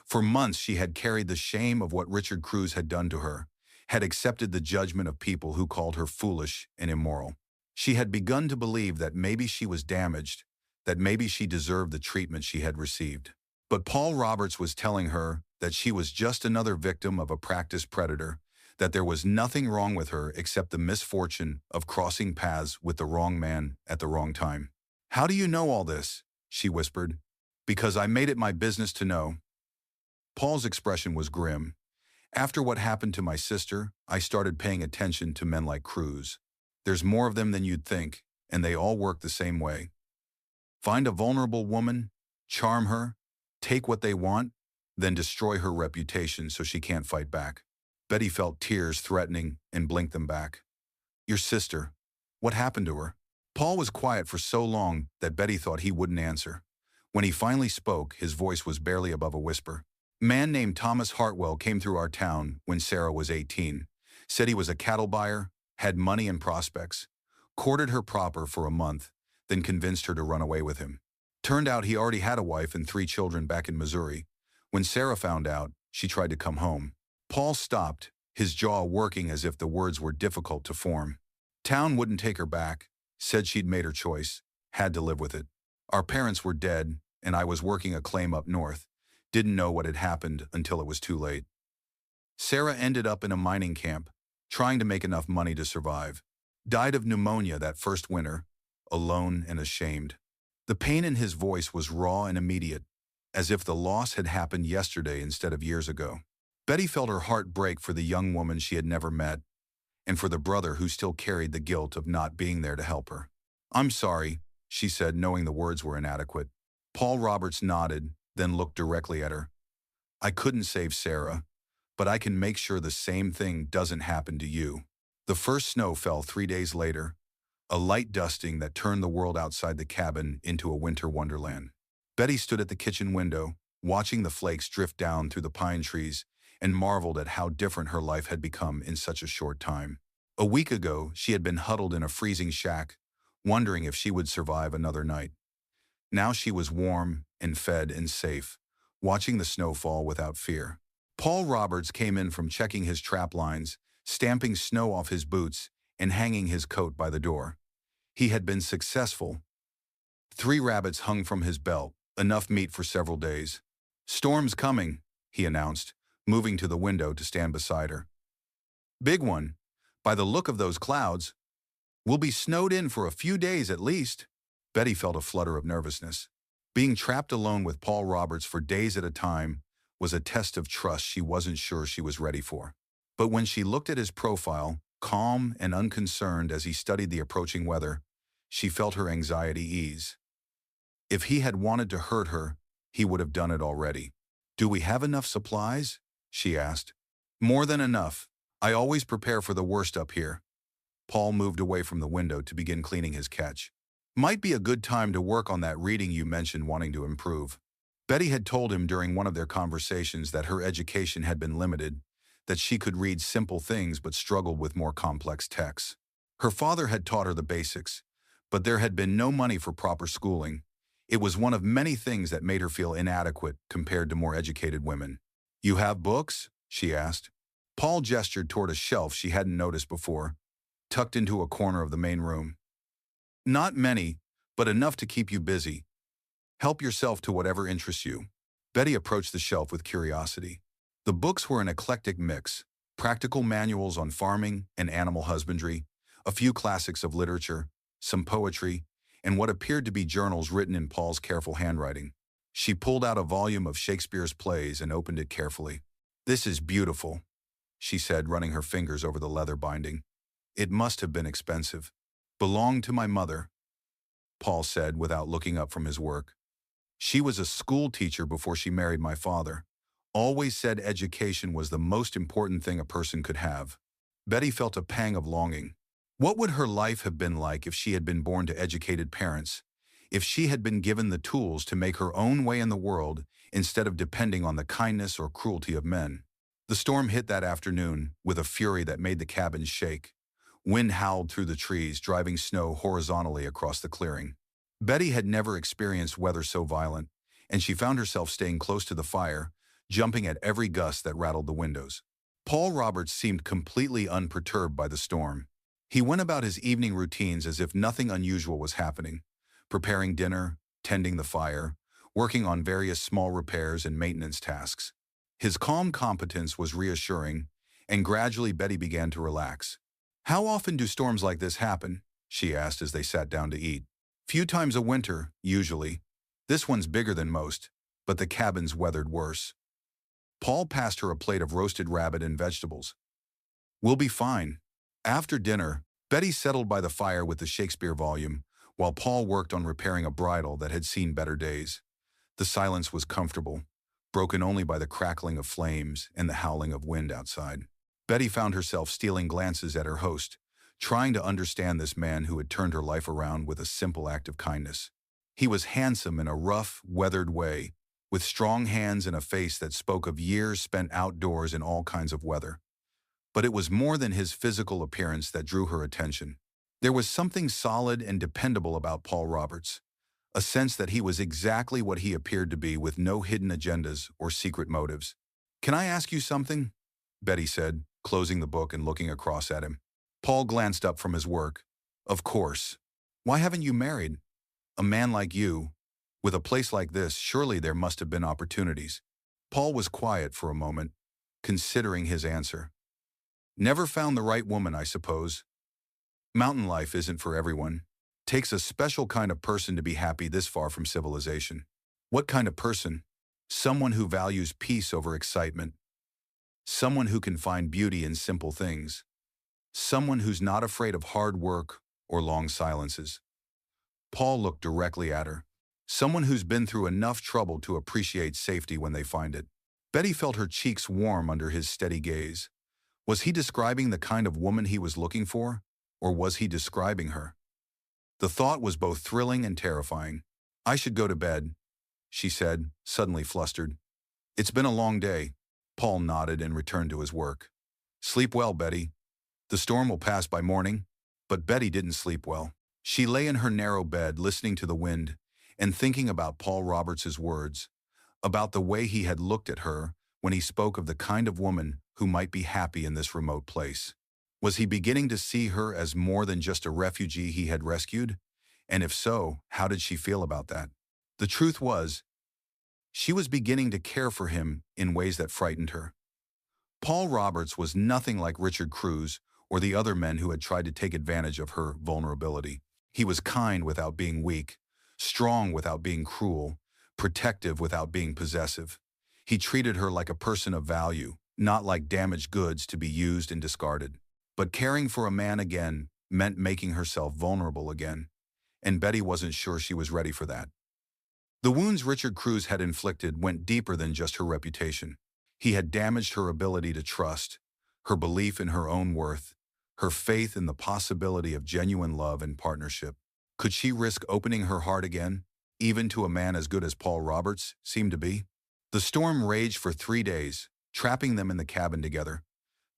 For months she had carried the shame of what Richard Cruz had done to her, had accepted the judgment of people who called her foolish and immoral. She had begun to believe that maybe she was damaged, that maybe she deserved the treatment she had received. But Paul Roberts was telling her that she was just another victim of a practiced predator, that there was nothing wrong with her except the misfortune of crossing paths with the wrong man at the wrong time. "How do you know all this?" she whispered. "Because I made it my business to know." Paul's expression was grim. "After what happened to my sister, I started paying attention to men like Cruz. There's more of them than you'd think, and they all work the same way. Find a vulnerable woman, charm her, take what they want, then destroy her reputation so she can't fight back." Betty felt tears threatening and blinked them back. "Your sister, what happened to her?" Paul was quiet for so long that Betty thought he wouldn't answer. When he finally spoke, his voice was barely above a whisper. "Man named Thomas Hartwell came through our town when Sarah was 18. Said he was a cattle buyer, had money and prospects. Courted her proper for a month, then convinced her to run away with him. Turned out he already had a wife and 3 children back in Missouri. When Sarah found out, she tried to come home." Paul stopped, his jaw working as if the words were difficult to form. "Town wouldn't take her back, said she'd made her choice, had to live with it. Our parents were dead, and I was working a claim up north. Didn't know what had happened until it was too late. Sarah ended up in a mining camp, trying to make enough money to survive. Died of pneumonia that first winter, alone and ashamed." The pain in his voice was raw and immediate, as if the loss had happened yesterday instead of years ago. Betty felt her heart break for the young woman she had never met, and for the brother who still carried the guilt of not being there to help her. "I'm sorry," she said, knowing the words were inadequate. Paul Roberts nodded, then looked directly at her. I couldn't save Sarah, but I can make sure the same thing doesn't happen to you. The first snow fell 3 days later, a light dusting that turned the world outside the cabin into a winter wonderland. Betty stood at the kitchen window, watching the flakes drift down through the pine trees, and marveled at how different her life had become in such a short time. A week ago, she had been huddled in a freezing shack, wondering if she would survive another night. Now she was warm and fed and safe, watching the snow fall without fear. Paul Roberts came in from checking his trap lines, stamping snow off his boots, and hanging his coat by the door. He had been successful. 3 rabbits hung from his belt, enough meat for several days. "Storm's coming," he announced, moving to the window to stand beside her. "Big one. By the look of those clouds, we'll be snowed in for a few days at least." Betty felt a flutter of nervousness. Being trapped alone with Paul Roberts for days at a time was a test of trust she wasn't sure she was ready for. But when she looked at his profile, calm and unconcerned as he studied the approaching weather, she felt her anxiety ease. If he had wanted to hurt her, he would have done it already. "Do we have enough supplies?" she asked. "More than enough. I always prepare for the worst up here." Paul moved away from the window to begin cleaning his catch. "Might be a good time to work on that reading you mentioned wanting to improve." Betty had told him during one of their conversations that her education had been limited, that she could read simple things but struggled with more complex texts. Her father had taught her the basics, but there had been no money for proper schooling. It was one of many things that made her feel inadequate compared to more educated women. "You have books?" she asked. Paul gestured toward a shelf she hadn't noticed before, tucked into a corner of the main room. "Not many, but enough to keep you busy. Help yourself to whatever interests you." Betty approached the shelf with curiosity. The books were an eclectic mix: practical manuals on farming and animal husbandry, a few classics of literature, some poetry, and what appeared to be journals written in Paul's careful handwriting. She pulled out a volume of Shakespeare's plays and opened it carefully. "This is beautiful," she said, running her fingers over the leather binding. "It must have been expensive." "Belonged to my mother," Paul said without looking up from his work. "She was a school teacher before she married my father. Always said education was the most important thing a person could have." Betty felt a pang of longing. What would her life have been like if she had been born to educated parents, if she had been given the tools to make her own way in the world instead of depending on the kindness or cruelty of men? The storm hit that afternoon with a fury that made the cabin shake. Wind howled through the trees, driving snow horizontally across the clearing. Betty had never experienced weather so violent, and she found herself staying close to the fire, jumping at every gust that rattled the windows. Paul Roberts seemed completely unperturbed by the storm. He went about his evening routines as if nothing unusual was happening, preparing dinner, tending the fire, working on various small repairs and maintenance tasks. His calm competence was reassuring, and gradually Betty began to relax. "How often do storms like this happen?" she asked as they sat down to eat. "Few times a winter, usually. This one's bigger than most, but the cabin's weathered worse." Paul passed her a plate of roasted rabbit and vegetables. "We'll be fine." After dinner, Betty settled by the fire with the Shakespeare volume, while Paul worked on repairing a bridle that had seen better days. The silence was comfortable, broken only by the crackling of flames and the howling of wind outside. Betty found herself stealing glances at her host, trying to understand this man who had turned her life around with a simple act of kindness. He was handsome in a rough, weathered way, with strong hands and a face that spoke of years spent outdoors in all kinds of weather. But it was more than his physical appearance that drew her attention. There was something solid and dependable about Paul Roberts, a sense that he was exactly what he appeared to be with no hidden agendas or secret motives. "Can I ask you something?" Betty said, closing the book and looking across at him. Paul glanced up from his work. "Of course. Why haven't you married? A man like you, with a place like this, surely there must have been opportunities." Paul was quiet for a moment, considering his answer. "Never found the right woman, I suppose. Mountain life isn't for everyone. Takes a special kind of person to be happy this far from civilization." "What kind of person?" "Someone who values peace over excitement. Someone who can find beauty in simple things. Someone who's not afraid of hard work or long silences." Paul looked directly at her. Someone who's been through enough trouble to appreciate safety when they find it. Betty felt her cheeks warm under his steady gaze. Was he describing the kind of woman he was looking for, or was he describing her? The thought was both thrilling and terrifying. "I should go to bed," she said, suddenly flustered. "It's been a long day." Paul nodded and returned to his work. "Sleep well, Betty. The storm will pass by morning." But Betty didn't sleep well. She lay in her narrow bed listening to the wind and thinking about Paul Roberts' words, about the way he had looked at her when he spoke of the kind of woman who might be happy in this remote place. Was he beginning to see her as more than just a refugee he had rescued? And if so, how did she feel about that? The truth was, she was beginning to care for him in ways that frightened her. Paul Roberts was nothing like Richard Cruz or the other men who had tried to take advantage of her vulnerability. He was kind without being weak, strong without being cruel, protective without being possessive. He treated her like a person of value, not like damaged goods to be used and discarded. But caring for a man again meant making herself vulnerable again, and Betty wasn't sure she was ready for that. The wounds Richard Cruz had inflicted went deeper than just her reputation. He had damaged her ability to trust, her belief in her own worth, her faith in the possibility of genuine love and partnership. Could she risk opening her heart again, even to a man as good as Paul Roberts seemed to be? The storm raged for 3 days, trapping them in the cabin together.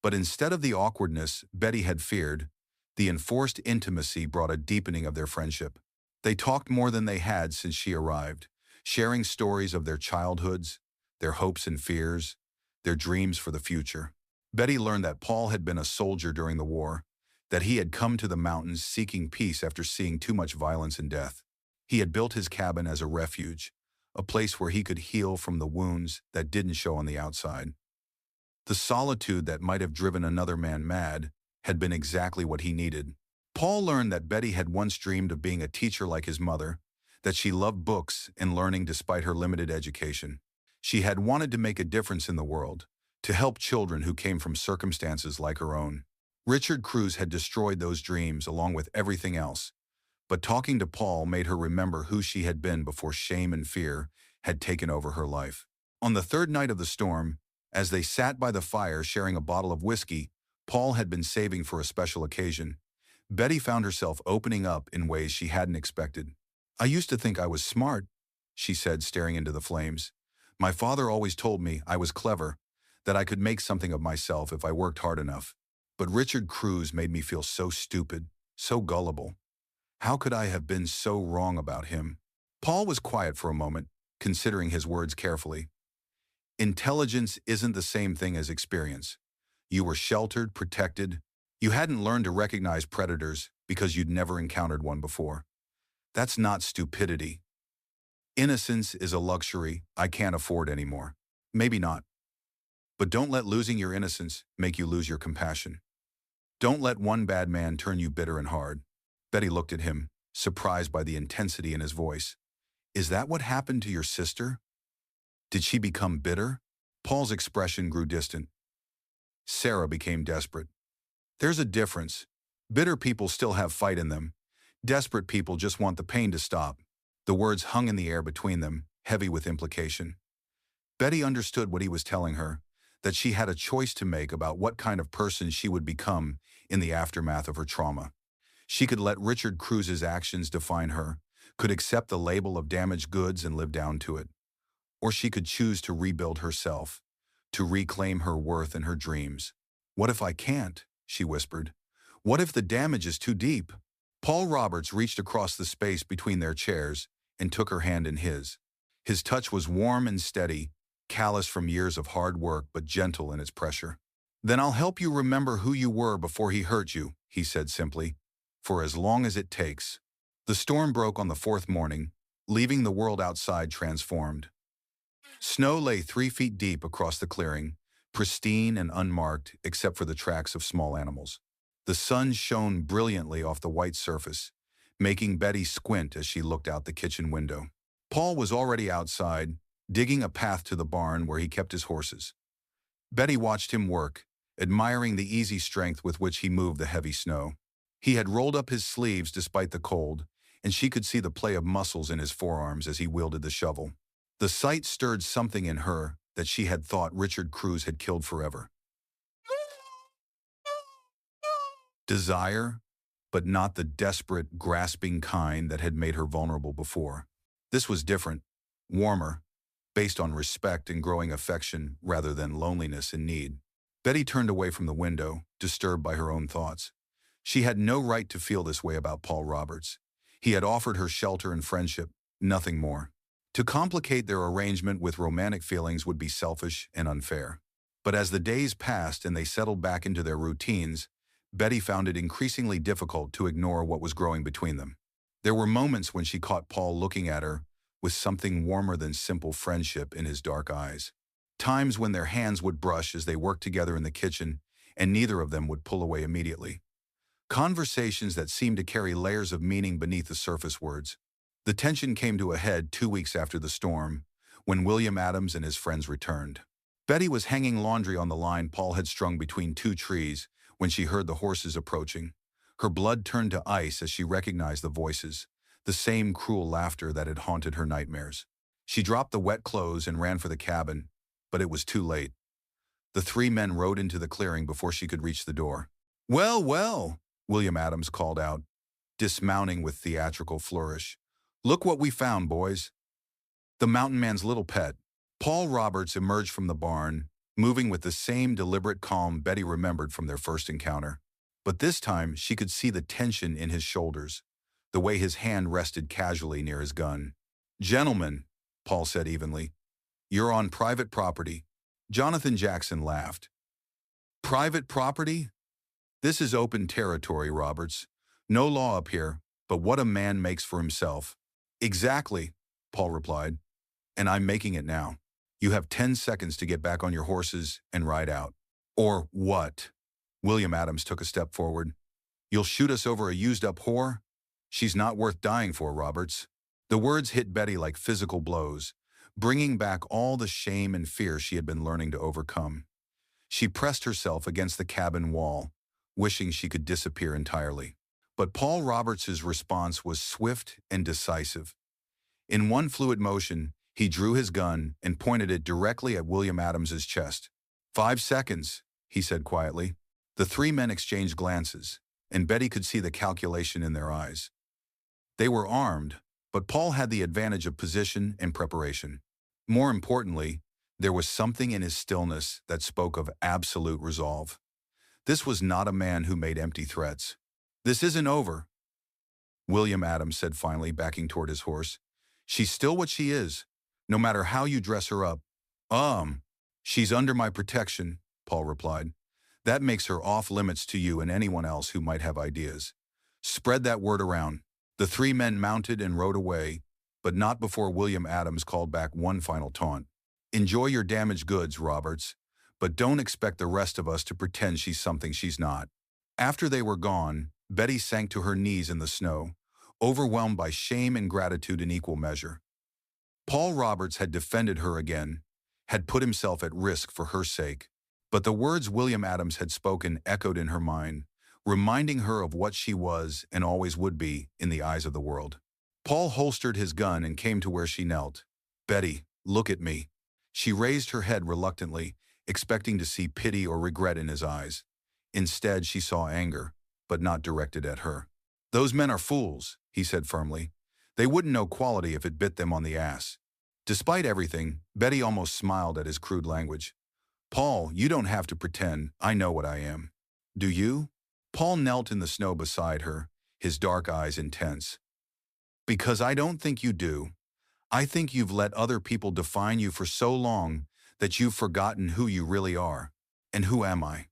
But instead of the awkwardness Betty had feared, the enforced intimacy brought a deepening of their friendship. They talked more than they had since she arrived, sharing stories of their childhoods, their hopes and fears, their dreams for the future. Betty learned that Paul had been a soldier during the war, that he had come to the mountains seeking peace after seeing too much violence and death. He had built his cabin as a refuge, a place where he could heal from the wounds that didn't show on the outside. The solitude that might have driven another man mad had been exactly what he needed. Paul learned that Betty had once dreamed of being a teacher like his mother, that she loved books and learning despite her limited education. She had wanted to make a difference in the world, to help children who came from circumstances like her own. Richard Cruz had destroyed those dreams along with everything else, but talking to Paul made her remember who she had been before shame and fear had taken over her life. On the third night of the storm, as they sat by the fire sharing a bottle of whiskey Paul had been saving for a special occasion, Betty found herself opening up in ways she hadn't expected. "I used to think I was smart," she said, staring into the flames. "My father always told me I was clever, that I could make something of myself if I worked hard enough. But Richard Cruz made me feel so stupid, so gullible. How could I have been so wrong about him?" Paul was quiet for a moment, considering his words carefully. Intelligence isn't the same thing as experience. You were sheltered, protected. You hadn't learned to recognize predators because you'd never encountered one before. That's not stupidity. Innocence is a luxury I can't afford anymore. Maybe not. But don't let losing your innocence make you lose your compassion. Don't let one bad man turn you bitter and hard. Betty looked at him, surprised by the intensity in his voice. "Is that what happened to your sister? Did she become bitter?" Paul's expression grew distant. Sarah became desperate. "There's a difference. Bitter people still have fight in them. Desperate people just want the pain to stop." The words hung in the air between them, heavy with implication. Betty understood what he was telling her, that she had a choice to make about what kind of person she would become in the aftermath of her trauma. She could let Richard Cruz's actions define her, could accept the label of damaged goods and live down to it. Or she could choose to rebuild herself, to reclaim her worth and her dreams. "What if I can't?" she whispered. "What if the damage is too deep?" Paul Roberts reached across the space between their chairs and took her hand in his. His touch was warm and steady, callous from years of hard work but gentle in its pressure. "Then I'll help you remember who you were before he hurt you," he said simply, "for as long as it takes." The storm broke on the fourth morning, leaving the world outside transformed. Snow lay 3 feet deep across the clearing, pristine and unmarked except for the tracks of small animals. The sun shone brilliantly off the white surface, making Betty squint as she looked out the kitchen window. Paul was already outside, digging a path to the barn where he kept his horses. Betty watched him work, admiring the easy strength with which he moved the heavy snow. He had rolled up his sleeves despite the cold, and she could see the play of muscles in his forearms as he wielded the shovel. The sight stirred something in her that she had thought Richard Cruz had killed forever. Desire, but not the desperate, grasping kind that had made her vulnerable before. This was different, warmer, based on respect and growing affection rather than loneliness and need. Betty turned away from the window, disturbed by her own thoughts. She had no right to feel this way about Paul Roberts. He had offered her shelter and friendship, nothing more. To complicate their arrangement with romantic feelings would be selfish and unfair. But as the days passed and they settled back into their routines, Betty found it increasingly difficult to ignore what was growing between them. There were moments when she caught Paul looking at her with something warmer than simple friendship in his dark eyes. Times when their hands would brush as they worked together in the kitchen, and neither of them would pull away immediately. Conversations that seemed to carry layers of meaning beneath the surface words. The tension came to a head 2 weeks after the storm, when William Adams and his friends returned. Betty was hanging laundry on the line Paul had strung between 2 trees when she heard the horses approaching. Her blood turned to ice as she recognized the voices, the same cruel laughter that had haunted her nightmares. She dropped the wet clothes and ran for the cabin, but it was too late. The 3 men rode into the clearing before she could reach the door. "Well, well," William Adams called out, dismounting with theatrical flourish. "Look what we found, boys." The mountain man's little pet. Paul Roberts emerged from the barn, moving with the same deliberate calm Betty remembered from their first encounter. But this time, she could see the tension in his shoulders, the way his hand rested casually near his gun. "Gentlemen," Paul said evenly, "you're on private property." Jonathan Jackson laughed. "Private property? This is open territory, Roberts. No law up here, but what a man makes for himself." "Exactly," Paul replied, "and I'm making it now. You have 10 seconds to get back on your horses and ride out." "Or what?" William Adams took a step forward. "You'll shoot us over a used-up whore? She's not worth dying for, Roberts." The words hit Betty like physical blows, bringing back all the shame and fear she had been learning to overcome. She pressed herself against the cabin wall, wishing she could disappear entirely. But Paul Roberts' response was swift and decisive. In one fluid motion, he drew his gun and pointed it directly at William Adams's chest. 5 seconds, he said quietly. The 3 men exchanged glances, and Betty could see the calculation in their eyes. They were armed, but Paul had the advantage of position and preparation. More importantly, there was something in his stillness that spoke of absolute resolve. This was not a man who made empty threats. "This isn't over," William Adams said finally, backing toward his horse. "She's still what she is, no matter how you dress her up." She's under my protection," Paul replied. "That makes her off limits to you and anyone else who might have ideas. Spread that word around." The 3 men mounted and rode away, but not before William Adams called back one final taunt. "Enjoy your damaged goods, Roberts, but don't expect the rest of us to pretend she's something she's not." After they were gone, Betty sank to her knees in the snow, overwhelmed by shame and gratitude in equal measure. Paul Roberts had defended her again, had put himself at risk for her sake. But the words William Adams had spoken echoed in her mind, reminding her of what she was and always would be in the eyes of the world. Paul holstered his gun and came to where she knelt. "Betty, look at me." She raised her head reluctantly, expecting to see pity or regret in his eyes. Instead, she saw anger, but not directed at her. "Those men are fools," he said firmly. "They wouldn't know quality if it bit them on the ass." Despite everything, Betty almost smiled at his crude language. "Paul, you don't have to pretend. I know what I am." "Do you?" Paul knelt in the snow beside her, his dark eyes intense. "Because I don't think you do. I think you've let other people define you for so long that you've forgotten who you really are." "And who am I?"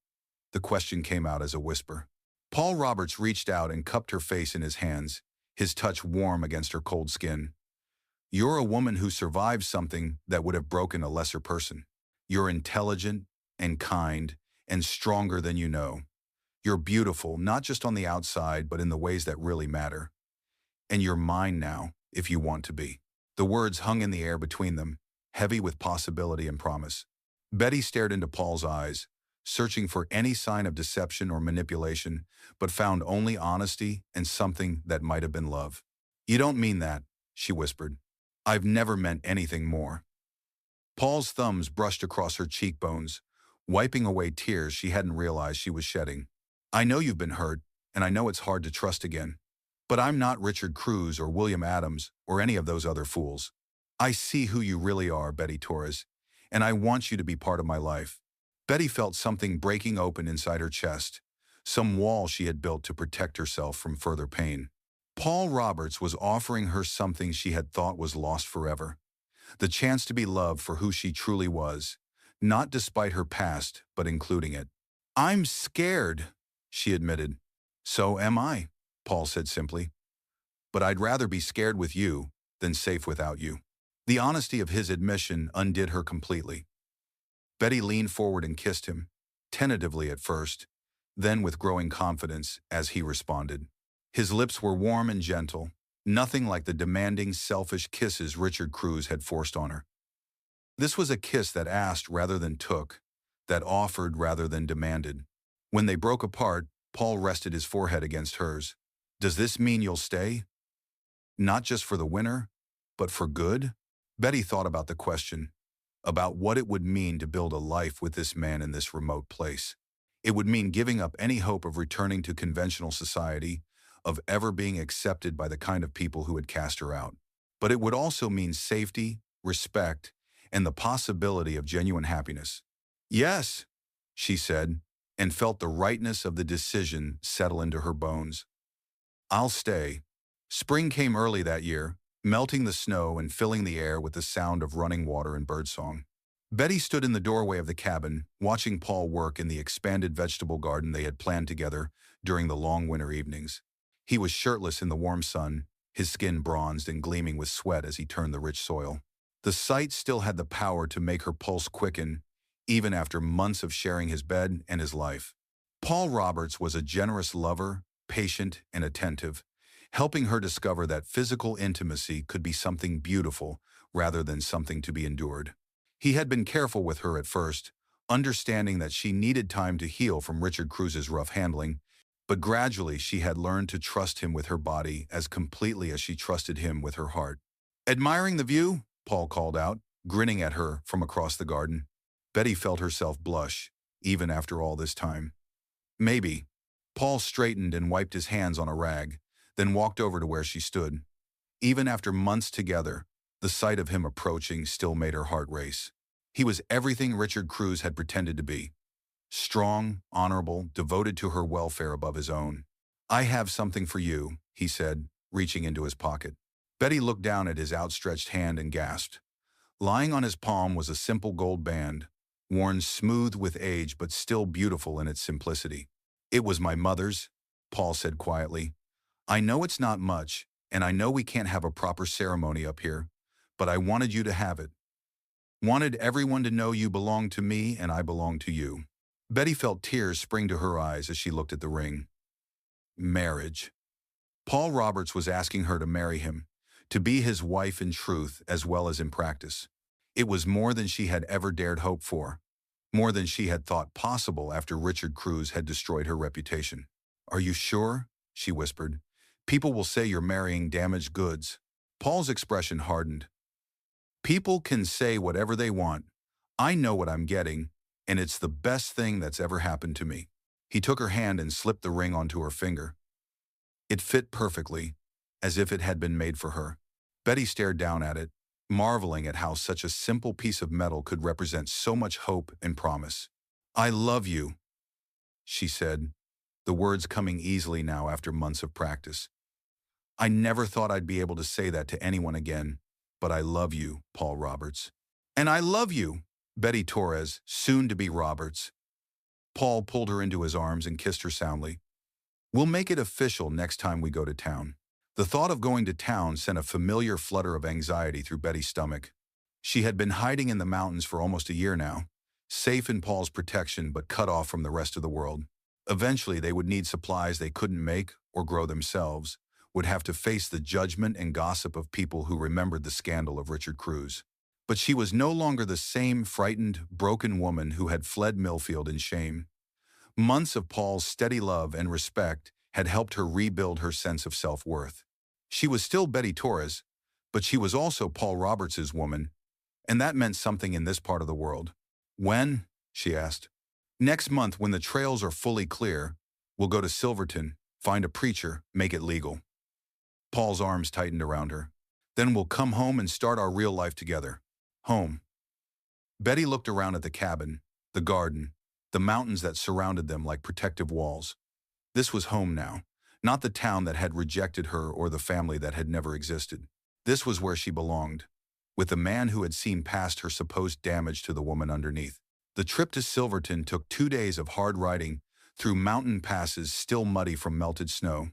The question came out as a whisper. Paul Roberts reached out and cupped her face in his hands, his touch warm against her cold skin. "You're a woman who survived something that would have broken a lesser person. You're intelligent and kind and stronger than you know. You're beautiful, not just on the outside, but in the ways that really matter. And you're mine now, if you want to be." The words hung in the air between them, heavy with possibility and promise. Betty stared into Paul's eyes, searching for any sign of deception or manipulation, but found only honesty and something that might have been love. You don't mean that, she whispered. I've never meant anything more. Paul's thumbs brushed across her cheekbones, wiping away tears she hadn't realized she was shedding. I know you've been hurt, and I know it's hard to trust again. But I'm not Richard Cruz or William Adams or any of those other fools. I see who you really are, Betty Torres, and I want you to be part of my life. Betty felt something breaking open inside her chest, some wall she had built to protect herself from further pain. Paul Roberts was offering her something she had thought was lost forever. The chance to be loved for who she truly was, not despite her past, but including it. I'm scared, she admitted. So am I, Paul said simply. But I'd rather be scared with you than safe without you. The honesty of his admission undid her completely. Betty leaned forward and kissed him, tentatively at first, then with growing confidence as he responded. His lips were warm and gentle, nothing like the demanding, selfish kisses Richard Cruz had forced on her. This was a kiss that asked rather than took, that offered rather than demanded. When they broke apart, Paul rested his forehead against hers. Does this mean you'll stay? Not just for the winter, but for good? Betty thought about the question, about what it would mean to build a life with this man in this remote place. It would mean giving up any hope of returning to conventional society, of ever being accepted by the kind of people who had cast her out. But it would also mean safety, respect, and the possibility of genuine happiness. Yes, she said, and felt the rightness of the decision settle into her bones. I'll stay. Spring came early that year, melting the snow and filling the air with the sound of running water and birdsong. Betty stood in the doorway of the cabin, watching Paul work in the expanded vegetable garden they had planned together during the long winter evenings. He was shirtless in the warm sun, his skin bronzed and gleaming with sweat as he turned the rich soil. The sight still had the power to make her pulse quicken, even after months of sharing his bed and his life. Paul Roberts was a generous lover, patient and attentive, helping her discover that physical intimacy could be something beautiful rather than something to be endured. He had been careful with her at first, understanding that she needed time to heal from Richard Cruz's rough handling, but gradually she had learned to trust him with her body as completely as she trusted him with her heart. Admiring the view? Paul called out, grinning at her from across the garden. Betty felt herself blush, even after all this time. Maybe. Paul straightened and wiped his hands on a rag, then walked over to where she stood. Even after months together, the sight of him approaching still made her heart race. He was everything Richard Cruz had pretended to be. Strong, honorable, devoted to her welfare above his own. I have something for you, he said, reaching into his pocket. Betty looked down at his outstretched hand and gasped. Lying on his palm was a simple gold band, worn smooth with age but still beautiful in its simplicity. It was my mother's, Paul said quietly. I know it's not much, and I know we can't have a proper ceremony up here, but I wanted you to have it. Wanted everyone to know you belong to me and I belong to you. Betty felt tears spring to her eyes as she looked at the ring. Marriage. Paul Roberts was asking her to marry him, to be his wife in truth as well as in practice. It was more than she had ever dared hope for, more than she had thought possible after Richard Cruz had destroyed her reputation. Are you sure? She whispered. People will say you're marrying damaged goods. Paul's expression hardened. People can say whatever they want. I know what I'm getting, and it's the best thing that's ever happened to me. He took her hand and slipped the ring onto her finger. It fit perfectly, as if it had been made for her. Betty stared down at it, marveling at how such a simple piece of metal could represent so much hope and promise. I love you, she said, the words coming easily now after months of practice. I never thought I'd be able to say that to anyone again, but I love you, Paul Roberts. And I love you, Betty Torres, soon to be Roberts. Paul pulled her into his arms and kissed her soundly. We'll make it official next time we go to town. The thought of going to town sent a familiar flutter of anxiety through Betty's stomach. She had been hiding in the mountains for almost a year now, safe in Paul's protection but cut off from the rest of the world. Eventually they would need supplies they couldn't make or grow themselves, would have to face the judgment and gossip of people who remembered the scandal of Richard Cruz. But she was no longer the same frightened, broken woman who had fled Millfield in shame. Months of Paul's steady love and respect had helped her rebuild her sense of self-worth. She was still Betty Torres, but she was also Paul Roberts' woman, and that meant something in this part of the world. When? She asked. Next month, when the trails are fully clear, we'll go to Silverton, find a preacher, make it legal. Paul's arms tightened around her. Then we'll come home and start our real life together. Home. Betty looked around at the cabin, the garden, the mountains that surrounded them like protective walls. This was home now, not the town that had rejected her or the family that had never existed. This was where she belonged, with the man who had seen past her supposed damage to the woman underneath. The trip to Silverton took 2 days of hard riding through mountain passes still muddy from melted snow.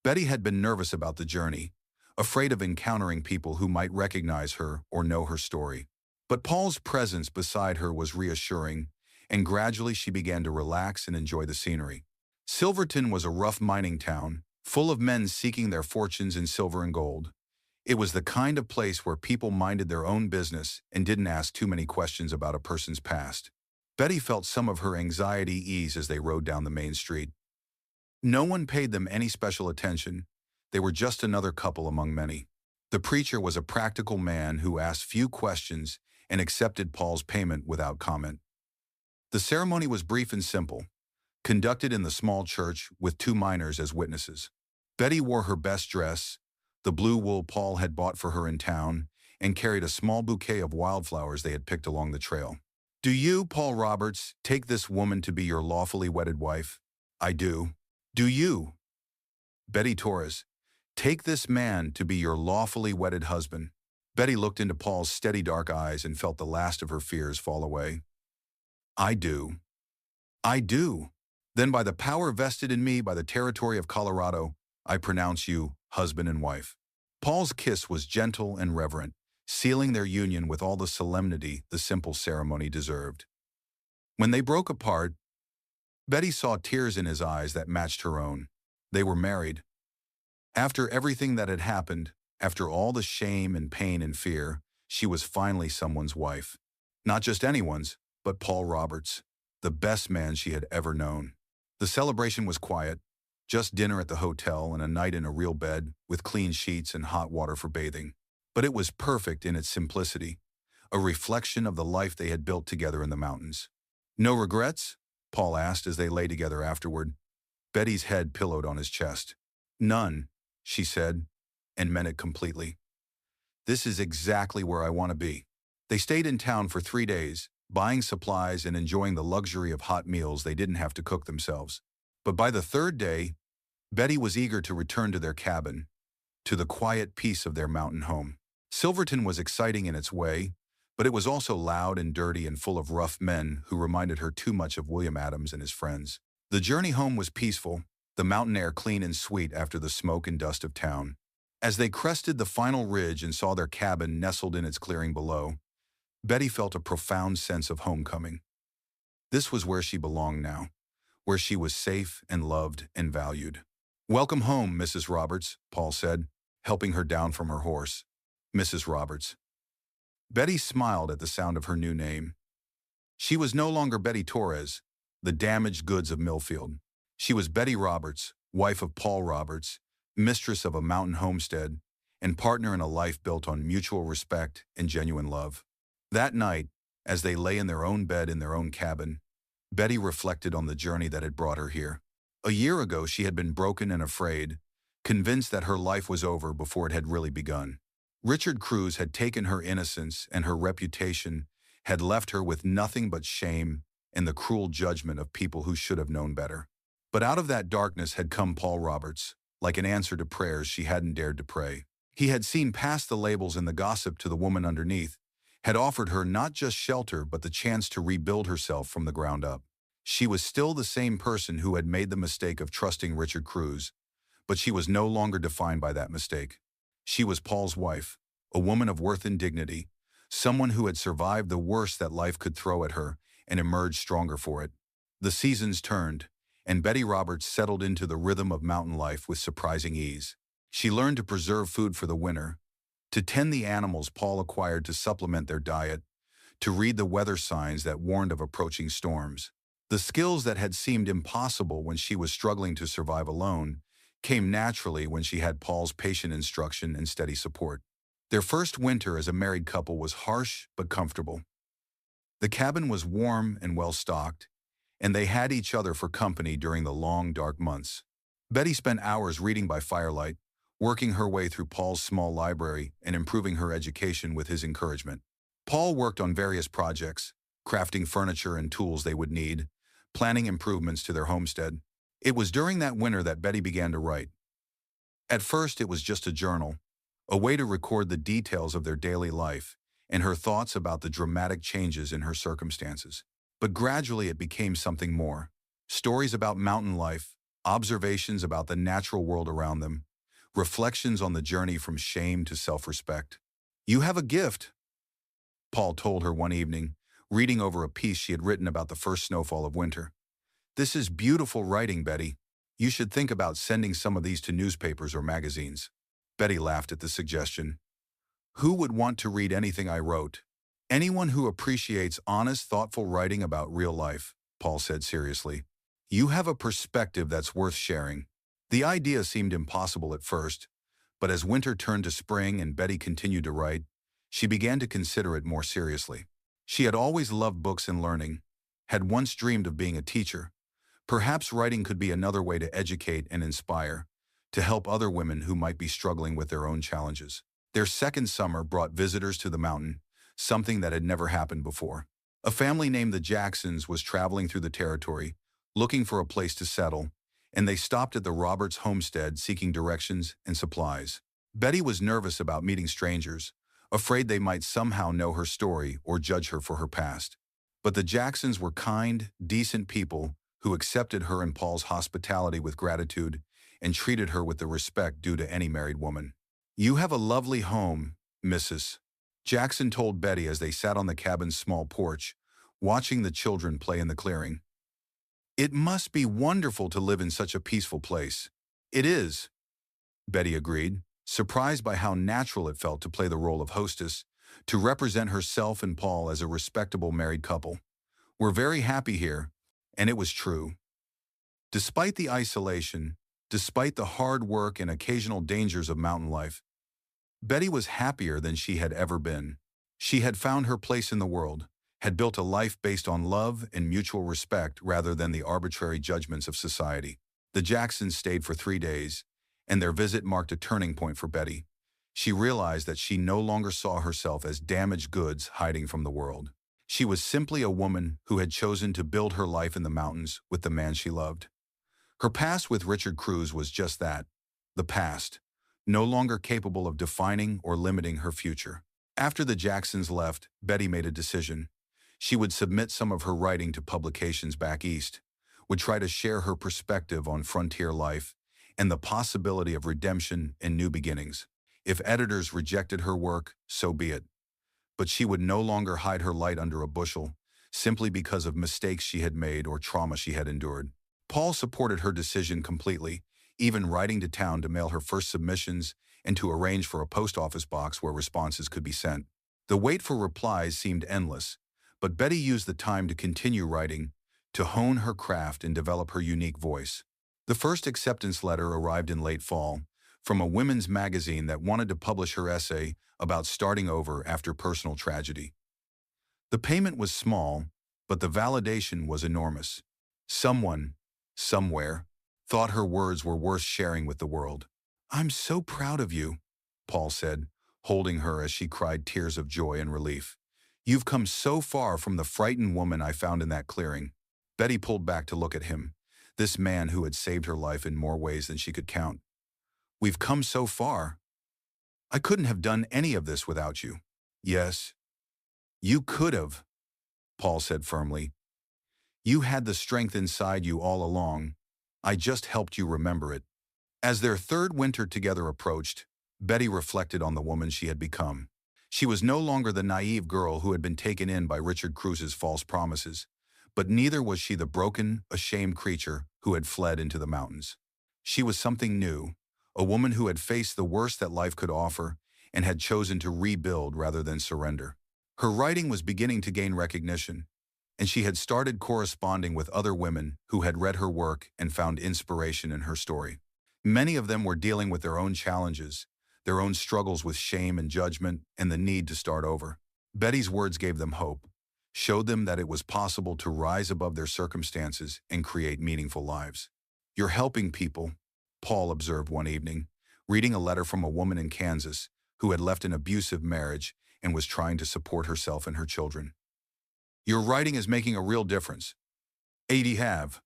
Betty had been nervous about the journey, afraid of encountering people who might recognize her or know her story. But Paul's presence beside her was reassuring, and gradually she began to relax and enjoy the scenery. Silverton was a rough mining town, full of men seeking their fortunes in silver and gold. It was the kind of place where people minded their own business and didn't ask too many questions about a person's past. Betty felt some of her anxiety ease as they rode down the main street. No one paid them any special attention. They were just another couple among many. The preacher was a practical man who asked few questions and accepted Paul's payment without comment. The ceremony was brief and simple, conducted in the small church with 2 miners as witnesses. Betty wore her best dress, the blue wool Paul had bought for her in town, and carried a small bouquet of wildflowers they had picked along the trail. Do you, Paul Roberts, take this woman to be your lawfully wedded wife? I do. Do you, Betty Torres, take this man to be your lawfully wedded husband? Betty looked into Paul's steady dark eyes and felt the last of her fears fall away. I do. I do. Then by the power vested in me by the territory of Colorado, I pronounce you husband and wife. Paul's kiss was gentle and reverent, sealing their union with all the solemnity the simple ceremony deserved. When they broke apart, Betty saw tears in his eyes that matched her own. They were married. After everything that had happened, after all the shame and pain and fear, she was finally someone's wife. Not just anyone's, but Paul Roberts, the best man she had ever known. The celebration was quiet, just dinner at the hotel and a night in a real bed with clean sheets and hot water for bathing. But it was perfect in its simplicity, a reflection of the life they had built together in the mountains. No regrets? Paul asked as they lay together afterward. Betty's head pillowed on his chest. None, she said, and meant it completely. This is exactly where I want to be. They stayed in town for 3 days, buying supplies and enjoying the luxury of hot meals they didn't have to cook themselves. But by the 3rd day, Betty was eager to return to their cabin, to the quiet peace of their mountain home. Silverton was exciting in its way, but it was also loud and dirty and full of rough men who reminded her too much of William Adams and his friends. The journey home was peaceful, the mountain air clean and sweet after the smoke and dust of town. As they crested the final ridge and saw their cabin nestled in its clearing below, Betty felt a profound sense of homecoming. This was where she belonged now, where she was safe and loved and valued. Welcome home, Mrs. Roberts, Paul said, helping her down from her horse. Mrs. Roberts. Betty smiled at the sound of her new name. She was no longer Betty Torres, the damaged goods of Millfield. She was Betty Roberts, wife of Paul Roberts, mistress of a mountain homestead, and partner in a life built on mutual respect and genuine love. That night, as they lay in their own bed in their own cabin, Betty reflected on the journey that had brought her here. A year ago, she had been broken and afraid, convinced that her life was over before it had really begun. Richard Cruz had taken her innocence and her reputation, had left her with nothing but shame and the cruel judgment of people who should have known better. But out of that darkness had come Paul Roberts, like an answer to prayers she hadn't dared to pray. He had seen past the labels and the gossip to the woman underneath, had offered her not just shelter but the chance to rebuild herself from the ground up. She was still the same person who had made the mistake of trusting Richard Cruz, but she was no longer defined by that mistake. She was Paul's wife, a woman of worth and dignity, someone who had survived the worst that life could throw at her and emerged stronger for it. The seasons turned, and Betty Roberts settled into the rhythm of mountain life with surprising ease. She learned to preserve food for the winter, to tend the animals Paul acquired to supplement their diet, to read the weather signs that warned of approaching storms. The skills that had seemed impossible when she was struggling to survive alone came naturally when she had Paul's patient instruction and steady support. Their first winter as a married couple was harsh but comfortable. The cabin was warm and well-stocked, and they had each other for company during the long, dark months. Betty spent hours reading by firelight, working her way through Paul's small library and improving her education with his encouragement. Paul worked on various projects, crafting furniture and tools they would need, planning improvements to their homestead. It was during that winter that Betty began to write. At first, it was just a journal, a way to record the details of their daily life and her thoughts about the dramatic changes in her circumstances. But gradually it became something more. Stories about mountain life, observations about the natural world around them, reflections on the journey from shame to self-respect. "You have a gift," Paul told her one evening, reading over a piece she had written about the first snowfall of winter. "This is beautiful writing, Betty. You should think about sending some of these to newspapers or magazines." Betty laughed at the suggestion. "Who would want to read anything I wrote?" "Anyone who appreciates honest, thoughtful writing about real life," Paul said seriously. "You have a perspective that's worth sharing." The idea seemed impossible at first, but as winter turned to spring and Betty continued to write, she began to consider it more seriously. She had always loved books and learning, had once dreamed of being a teacher. Perhaps writing could be another way to educate and inspire, to help other women who might be struggling with their own challenges. Their second summer brought visitors to the mountain, something that had never happened before. A family named the Jacksons was traveling through the territory, looking for a place to settle, and they stopped at the Roberts homestead seeking directions and supplies. Betty was nervous about meeting strangers, afraid they might somehow know her story or judge her for her past. But the Jacksons were kind, decent people who accepted her and Paul's hospitality with gratitude and treated her with the respect due to any married woman. "You have a lovely home, Mrs. Jackson told Betty as they sat on the cabin's small porch, watching the children play in the clearing. "It must be wonderful to live in such a peaceful place." "It is," Betty agreed, surprised by how natural it felt to play the role of hostess, to represent herself and Paul as a respectable married couple. "We're very happy here," and it was true. Despite the isolation, despite the hard work and occasional dangers of mountain life, Betty was happier than she had ever been. She had found her place in the world, had built a life based on love and mutual respect rather than the arbitrary judgments of society. The Jacksons stayed for 3 days, and their visit marked a turning point for Betty. She realized that she no longer saw herself as damaged goods hiding from the world. She was simply a woman who had chosen to build her life in the mountains with the man she loved. Her past with Richard Cruz was just that, the past, no longer capable of defining or limiting her future. After the Jacksons left, Betty made a decision. She would submit some of her writing to publications back east, would try to share her perspective on frontier life and the possibility of redemption and new beginnings. If editors rejected her work, so be it. But she would no longer hide her light under a bushel, simply because of mistakes she had made or trauma she had endured. Paul supported her decision completely, even riding to town to mail her first submissions and to arrange for a post office box where responses could be sent. The wait for replies seemed endless, but Betty used the time to continue writing, to hone her craft and develop her unique voice. The first acceptance letter arrived in late fall, from a women's magazine that wanted to publish her essay about starting over after personal tragedy. The payment was small, but the validation was enormous. Someone, somewhere, thought her words were worth sharing with the world. "I'm so proud of you," Paul said, holding her as she cried tears of joy and relief. "You've come so far from the frightened woman I found in that clearing." Betty pulled back to look at him, this man who had saved her life in more ways than she could count. "We've come so far. I couldn't have done any of this without you." "Yes, you could have," Paul said firmly. "You had the strength inside you all along. I just helped you remember it." As their third winter together approached, Betty reflected on the woman she had become. She was no longer the naive girl who had been taken in by Richard Cruz's false promises, but neither was she the broken, ashamed creature who had fled into the mountains. She was something new, a woman who had faced the worst that life could offer and had chosen to rebuild rather than surrender. Her writing was beginning to gain recognition, and she had started corresponding with other women who had read her work and found inspiration in her story. Many of them were dealing with their own challenges, their own struggles with shame and judgment, and the need to start over. Betty's words gave them hope, showed them that it was possible to rise above their circumstances and create meaningful lives. "You're helping people," Paul observed one evening, reading a letter from a woman in Kansas who had left an abusive marriage and was trying to support herself and her children. "Your writing is making a real difference." "80 have."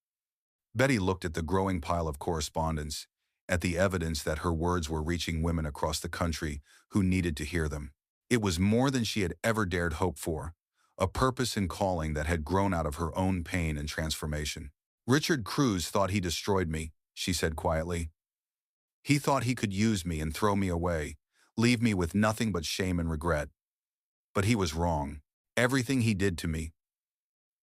Betty looked at the growing pile of correspondence, at the evidence that her words were reaching women across the country who needed to hear them. It was more than she had ever dared hope for, a purpose and calling that had grown out of her own pain and transformation. "Richard Cruz thought he destroyed me," she said quietly. "He thought he could use me and throw me away, leave me with nothing but shame and regret. But he was wrong. Everything he did to me,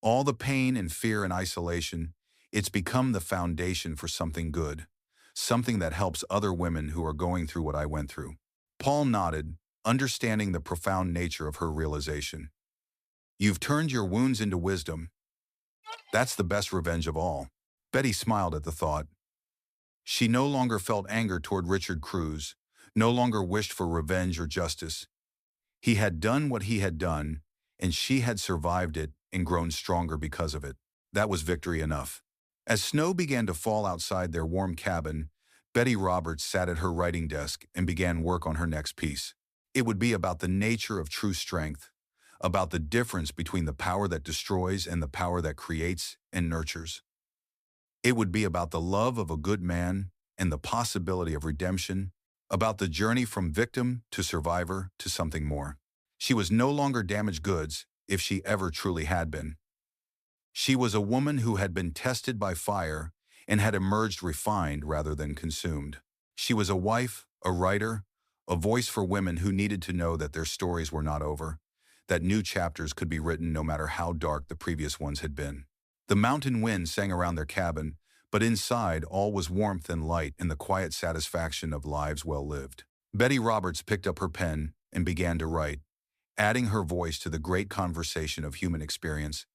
all the pain and fear and isolation, it's become the foundation for something good, something that helps other women who are going through what I went through." Paul nodded, understanding the profound nature of her realization. "You've turned your wounds into wisdom. That's the best revenge of all." Betty smiled at the thought. She no longer felt anger toward Richard Cruz, no longer wished for revenge or justice. He had done what he had done, and she had survived it and grown stronger because of it. That was victory enough. As snow began to fall outside their warm cabin, Betty Roberts sat at her writing desk and began work on her next piece. It would be about the nature of true strength, about the difference between the power that destroys and the power that creates and nurtures. It would be about the love of a good man and the possibility of redemption, about the journey from victim to survivor to something more. She was no longer damaged goods, if she ever truly had been. She was a woman who had been tested by fire and had emerged refined rather than consumed. She was a wife, a writer, a voice for women who needed to know that their stories were not over, that new chapters could be written no matter how dark the previous ones had been. The mountain wind sang around their cabin, but inside all was warmth and light and the quiet satisfaction of lives well lived. Betty Roberts picked up her pen and began to write, adding her voice to the great conversation of human experience,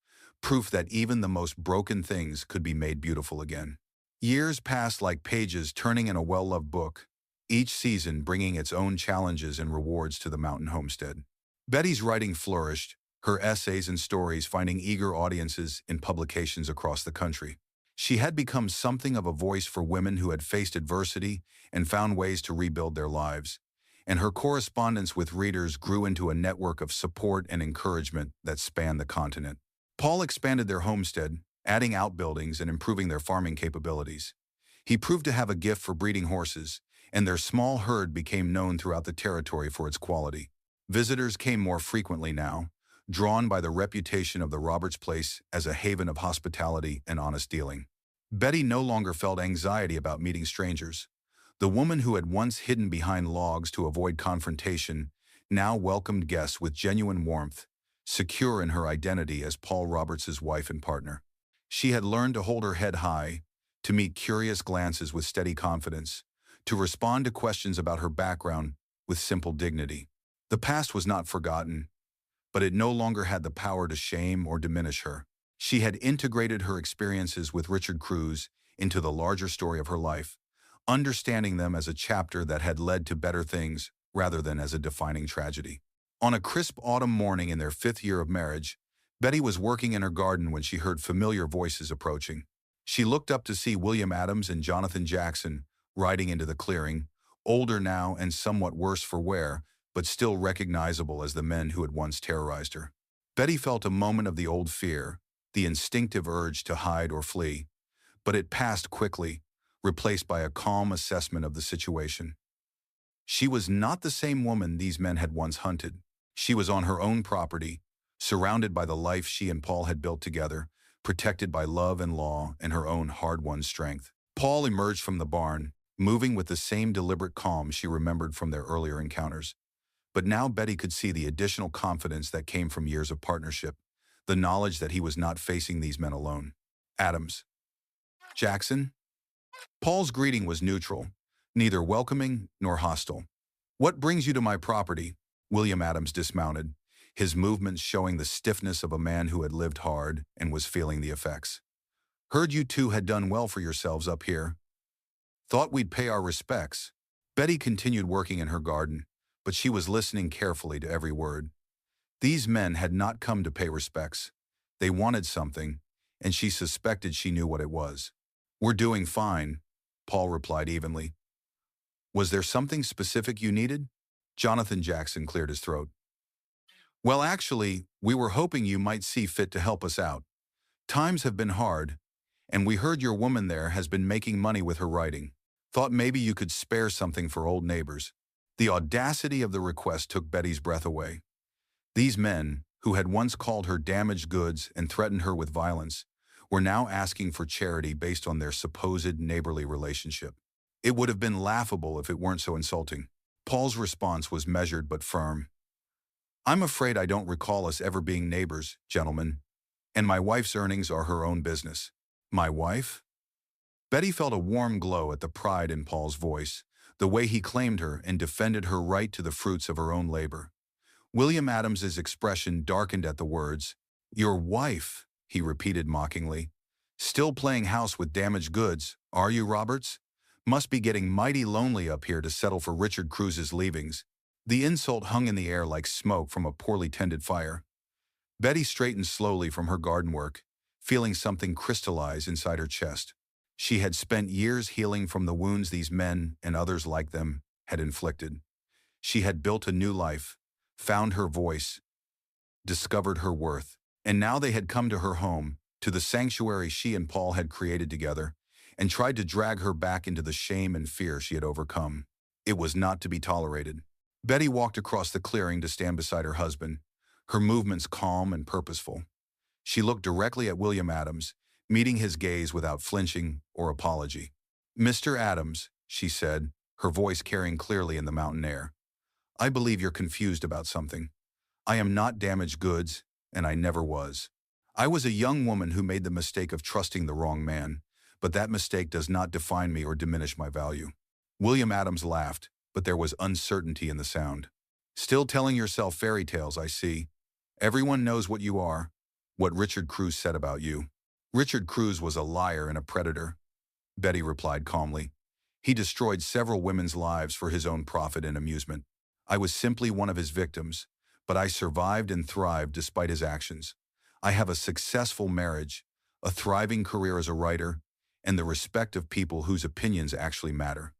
proof that even the most broken things could be made beautiful again. Years passed like pages turning in a well-loved book, each season bringing its own challenges and rewards to the mountain homestead. Betty's writing flourished, her essays and stories finding eager audiences in publications across the country. She had become something of a voice for women who had faced adversity and found ways to rebuild their lives, and her correspondence with readers grew into a network of support and encouragement that spanned the continent. Paul expanded their homestead, adding outbuildings and improving their farming capabilities. He proved to have a gift for breeding horses, and their small herd became known throughout the territory for its quality. Visitors came more frequently now, drawn by the reputation of the Roberts place as a haven of hospitality and honest dealing. Betty no longer felt anxiety about meeting strangers. The woman who had once hidden behind logs to avoid confrontation now welcomed guests with genuine warmth, secure in her identity as Paul Roberts' wife and partner. She had learned to hold her head high, to meet curious glances with steady confidence, to respond to questions about her background with simple dignity. The past was not forgotten, but it no longer had the power to shame or diminish her. She had integrated her experiences with Richard Cruz into the larger story of her life, understanding them as a chapter that had led to better things rather than as a defining tragedy. On a crisp autumn morning in their 5th year of marriage, Betty was working in her garden when she heard familiar voices approaching. She looked up to see William Adams and Jonathan Jackson riding into the clearing, older now and somewhat worse for wear, but still recognizable as the men who had once terrorized her. Betty felt a moment of the old fear, the instinctive urge to hide or flee, but it passed quickly, replaced by a calm assessment of the situation. She was not the same woman these men had once hunted. She was on her own property, surrounded by the life she and Paul had built together, protected by love and law and her own hard-won strength. Paul emerged from the barn, moving with the same deliberate calm she remembered from their earlier encounters. But now Betty could see the additional confidence that came from years of partnership, the knowledge that he was not facing these men alone. "Adams. Jackson?" Paul's greeting was neutral, neither welcoming nor hostile. "What brings you to my property?" William Adams dismounted, his movements showing the stiffness of a man who had lived hard and was feeling the effects. "Heard you two had done well for yourselves up here." Thought we'd pay our respects. Betty continued working in her garden, but she was listening carefully to every word. These men had not come to pay respects. They wanted something, and she suspected she knew what it was. "We're doing fine," Paul replied evenly. "Was there something specific you needed?" Jonathan Jackson cleared his throat. "Well, actually, we were hoping you might see fit to help us out. Times have been hard, and we heard your woman there has been making money with her writing. Thought maybe you could spare something for old neighbors." The audacity of the request took Betty's breath away. These men, who had once called her damaged goods and threatened her with violence, were now asking for charity based on their supposed neighborly relationship. It would have been laughable if it weren't so insulting. Paul's response was measured but firm. "I'm afraid I don't recall us ever being neighbors, gentlemen, and my wife's earnings are her own business." "My wife?" Betty felt a warm glow at the pride in Paul's voice, the way he claimed her and defended her right to the fruits of her own labor. William Adams's expression darkened at the words. "Your wife," he repeated mockingly. "Still playing house with damaged goods, are you, Roberts? Must be getting mighty lonely up here to settle for Richard Cruz's leavings." The insult hung in the air like smoke from a poorly tended fire. Betty straightened slowly from her garden work, feeling something crystallize inside her chest. She had spent years healing from the wounds these men and others like them had inflicted. She had built a new life, found her voice, discovered her worth, and now they had come to her home, to the sanctuary she and Paul had created together, and tried to drag her back into the shame and fear she had overcome. It was not to be tolerated. Betty walked across the clearing to stand beside her husband, her movements calm and purposeful. She looked directly at William Adams, meeting his gaze without flinching or apology. "Mr. Adams," she said, her voice carrying clearly in the mountain air, "I believe you're confused about something. I am not damaged goods, and I never was. I was a young woman who made the mistake of trusting the wrong man, but that mistake does not define me or diminish my value." William Adams laughed, but there was uncertainty in the sound. "Still telling yourself fairy tales, I see. Everyone knows what you are, what Richard Cruz said about you." "Richard Cruz was a liar and a predator," Betty replied calmly. "He destroyed several women's lives for his own profit and amusement. I was simply one of his victims, but I survived and thrived despite his actions. I have a successful marriage, a thriving career as a writer, and the respect of people whose opinions actually matter."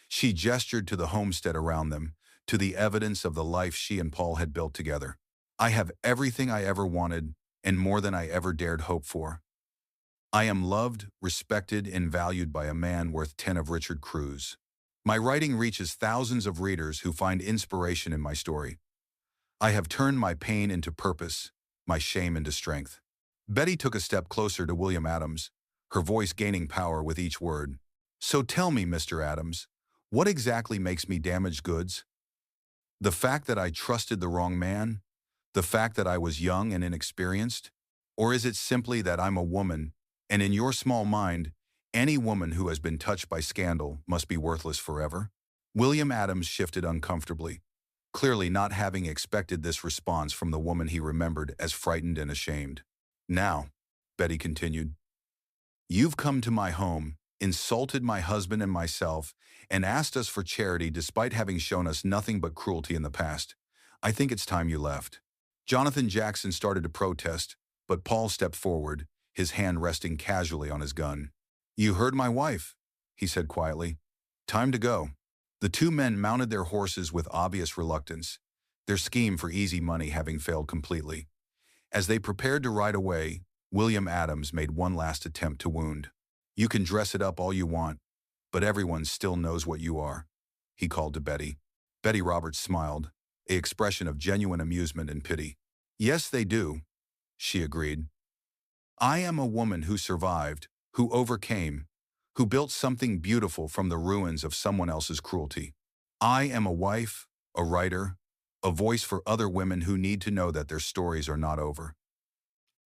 She gestured to the homestead around them, to the evidence of the life she and Paul had built together. "I have everything I ever wanted, and more than I ever dared hope for. I am loved, respected, and valued by a man worth 10 of Richard Cruz. My writing reaches thousands of readers who find inspiration in my story. I have turned my pain into purpose, my shame into strength." Betty took a step closer to William Adams, her voice gaining power with each word. "So tell me, Mr. Adams, what exactly makes me damaged goods? The fact that I trusted the wrong man? The fact that I was young and inexperienced? Or is it simply that I'm a woman, and in your small mind, any woman who has been touched by scandal must be worthless forever?" William Adams shifted uncomfortably, clearly not having expected this response from the woman he remembered as frightened and ashamed. "Now," Betty continued, "you've come to my home, insulted my husband and myself, and asked us for charity despite having shown us nothing but cruelty in the past. I think it's time you left." Jonathan Jackson started to protest, but Paul stepped forward, his hand resting casually on his gun. "You heard my wife," he said quietly. "Time to go." The two men mounted their horses with obvious reluctance, their scheme for easy money having failed completely. As they prepared to ride away, William Adams made one last attempt to wound. "You can dress it up all you want, but everyone still knows what you are," he called to Betty. Betty Roberts smiled, an expression of genuine amusement and pity. "Yes, they do," she agreed. "I am a woman who survived, who overcame, who built something beautiful from the ruins of someone else's cruelty. I am a wife, a writer, a voice for other women who need to know that their stories are not over.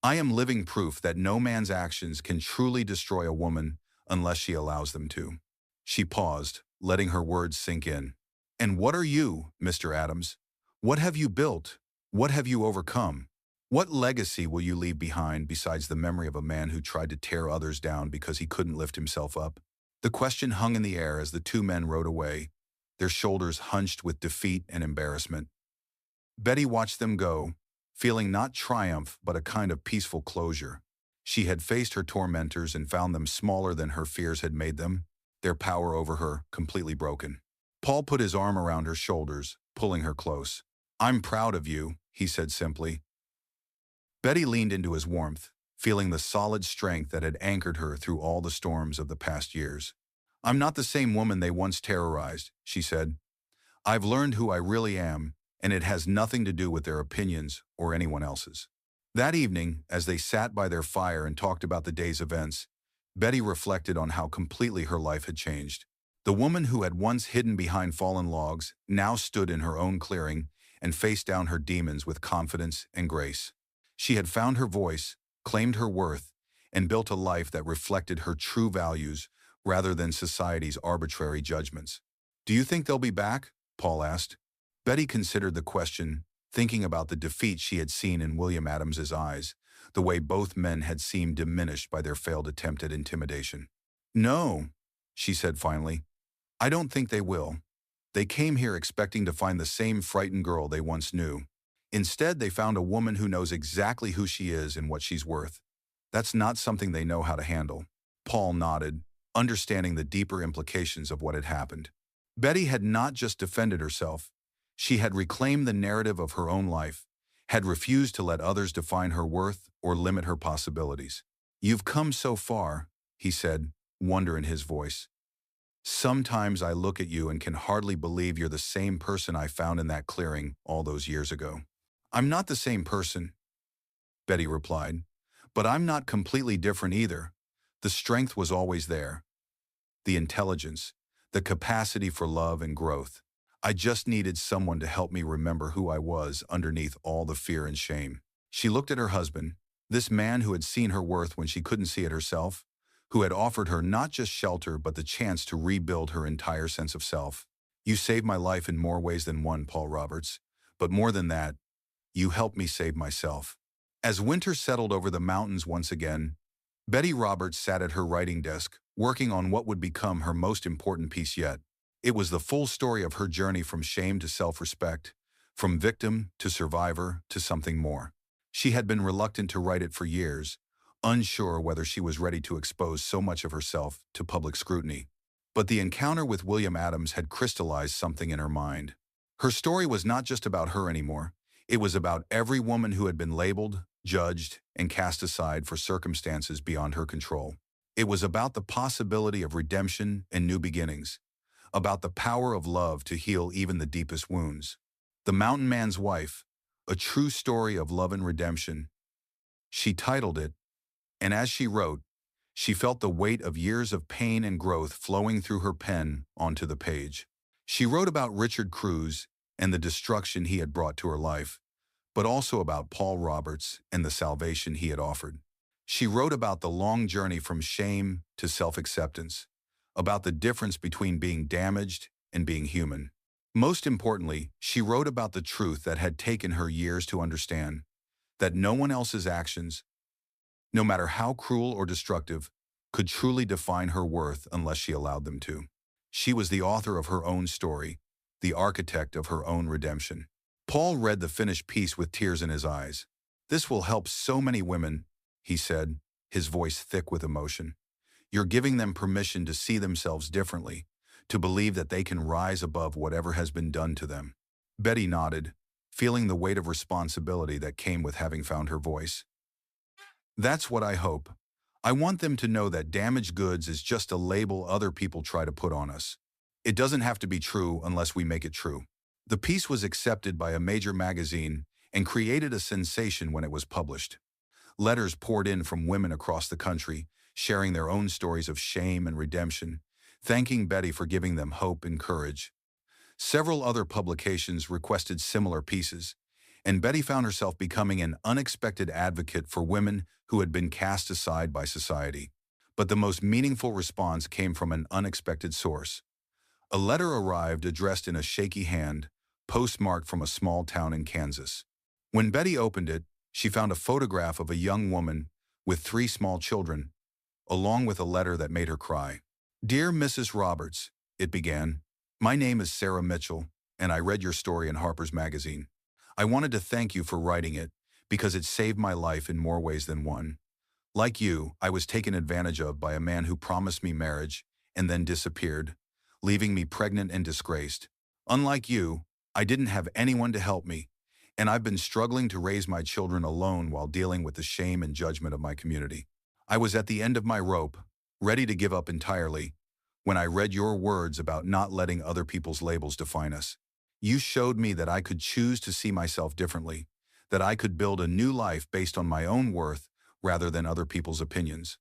I am living proof that no man's actions can truly destroy a woman unless she allows them to." She paused, letting her words sink in. "And what are you, Mr. Adams? What have you built? What have you overcome? What legacy will you leave behind besides the memory of a man who tried to tear others down because he couldn't lift himself up?" The question hung in the air as the two men rode away, their shoulders hunched with defeat and embarrassment. Betty watched them go, feeling not triumph but a kind of peaceful closure. She had faced her tormentors and found them smaller than her fears had made them, their power over her completely broken. Paul put his arm around her shoulders, pulling her close. "I'm proud of you," he said simply. Betty leaned into his warmth, feeling the solid strength that had anchored her through all the storms of the past years. "I'm not the same woman they once terrorized," she said. "I've learned who I really am, and it has nothing to do with their opinions or anyone else's." That evening, as they sat by their fire and talked about the day's events, Betty reflected on how completely her life had changed. The woman who had once hidden behind fallen logs now stood in her own clearing and faced down her demons with confidence and grace. She had found her voice, claimed her worth, and built a life that reflected her true values rather than society's arbitrary judgments. "Do you think they'll be back?" Paul asked. Betty considered the question, thinking about the defeat she had seen in William Adams's eyes, the way both men had seemed diminished by their failed attempt at intimidation. "No," she said finally. "I don't think they will. They came here expecting to find the same frightened girl they once knew. Instead, they found a woman who knows exactly who she is and what she's worth. That's not something they know how to handle." Paul nodded, understanding the deeper implications of what had happened. Betty had not just defended herself. She had reclaimed the narrative of her own life, had refused to let others define her worth or limit her possibilities. "You've come so far," he said, wonder in his voice. "Sometimes I look at you and can hardly believe you're the same person I found in that clearing all those years ago." "I'm not the same person," Betty replied, "but I'm not completely different either. The strength was always there. The intelligence, the capacity for love and growth. I just needed someone to help me remember who I was underneath all the fear and shame." She looked at her husband, this man who had seen her worth when she couldn't see it herself, who had offered her not just shelter but the chance to rebuild her entire sense of self. "You saved my life in more ways than one, Paul Roberts. But more than that, you helped me save myself." As winter settled over the mountains once again, Betty Roberts sat at her writing desk, working on what would become her most important piece yet. It was the full story of her journey from shame to self-respect, from victim to survivor to something more. She had been reluctant to write it for years, unsure whether she was ready to expose so much of herself to public scrutiny. But the encounter with William Adams had crystallized something in her mind. Her story was not just about her anymore. It was about every woman who had been labeled, judged, and cast aside for circumstances beyond her control. It was about the possibility of redemption and new beginnings, about the power of love to heal even the deepest wounds. The Mountain Man's Wife, a true story of love and redemption. She titled it, and as she wrote, she felt the weight of years of pain and growth flowing through her pen onto the page. She wrote about Richard Cruz and the destruction he had brought to her life, but also about Paul Roberts and the salvation he had offered. She wrote about the long journey from shame to self-acceptance, about the difference between being damaged and being human. Most importantly, she wrote about the truth that had taken her years to understand, that no one else's actions, no matter how cruel or destructive, could truly define her worth unless she allowed them to. She was the author of her own story, the architect of her own redemption. Paul read the finished piece with tears in his eyes. "This will help so many women," he said, his voice thick with emotion. "You're giving them permission to see themselves differently, to believe that they can rise above whatever has been done to them." Betty nodded, feeling the weight of responsibility that came with having found her voice. "That's what I hope. I want them to know that damaged goods is just a label other people try to put on us. It doesn't have to be true unless we make it true." The piece was accepted by a major magazine and created a sensation when it was published. Letters poured in from women across the country, sharing their own stories of shame and redemption, thanking Betty for giving them hope and courage. Several other publications requested similar pieces, and Betty found herself becoming an unexpected advocate for women who had been cast aside by society. But the most meaningful response came from an unexpected source. A letter arrived addressed in a shaky hand, postmarked from a small town in Kansas. When Betty opened it, she found a photograph of a young woman with 3 small children, along with a letter that made her cry. Dear Mrs. Roberts, it began, my name is Sarah Mitchell, and I read your story in Harper's Magazine. I wanted to thank you for writing it because it saved my life in more ways than one. Like you, I was taken advantage of by a man who promised me marriage and then disappeared, leaving me pregnant and disgraced. Unlike you, I didn't have anyone to help me, and I've been struggling to raise my children alone while dealing with the shame and judgment of my community. I was at the end of my rope, ready to give up entirely, when I read your words about not letting other people's labels define us. You showed me that I could choose to see myself differently, that I could build a new life based on my own worth rather than other people's opinions.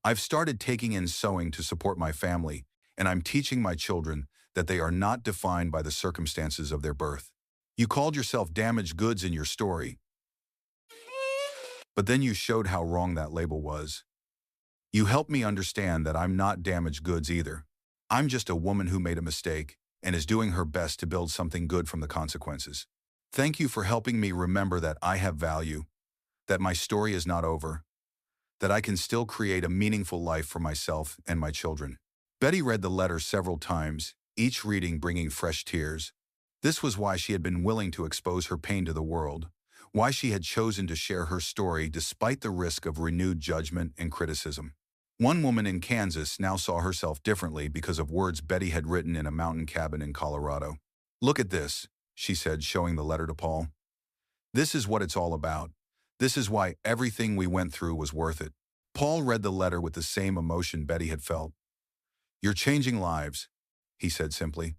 I've started taking in sewing to support my family, and I'm teaching my children that they are not defined by the circumstances of their birth. You called yourself damaged goods in your story, but then you showed how wrong that label was. You helped me understand that I'm not damaged goods either. I'm just a woman who made a mistake and is doing her best to build something good from the consequences. Thank you for helping me remember that I have value, that my story is not over, that I can still create a meaningful life for myself and my children. Betty read the letter several times, each reading bringing fresh tears. This was why she had been willing to expose her pain to the world, why she had chosen to share her story despite the risk of renewed judgment and criticism. One woman in Kansas now saw herself differently because of words Betty had written in a mountain cabin in Colorado. Look at this, she said, showing the letter to Paul. This is what it's all about. This is why everything we went through was worth it. Paul read the letter with the same emotion Betty had felt. You're changing lives, he said simply.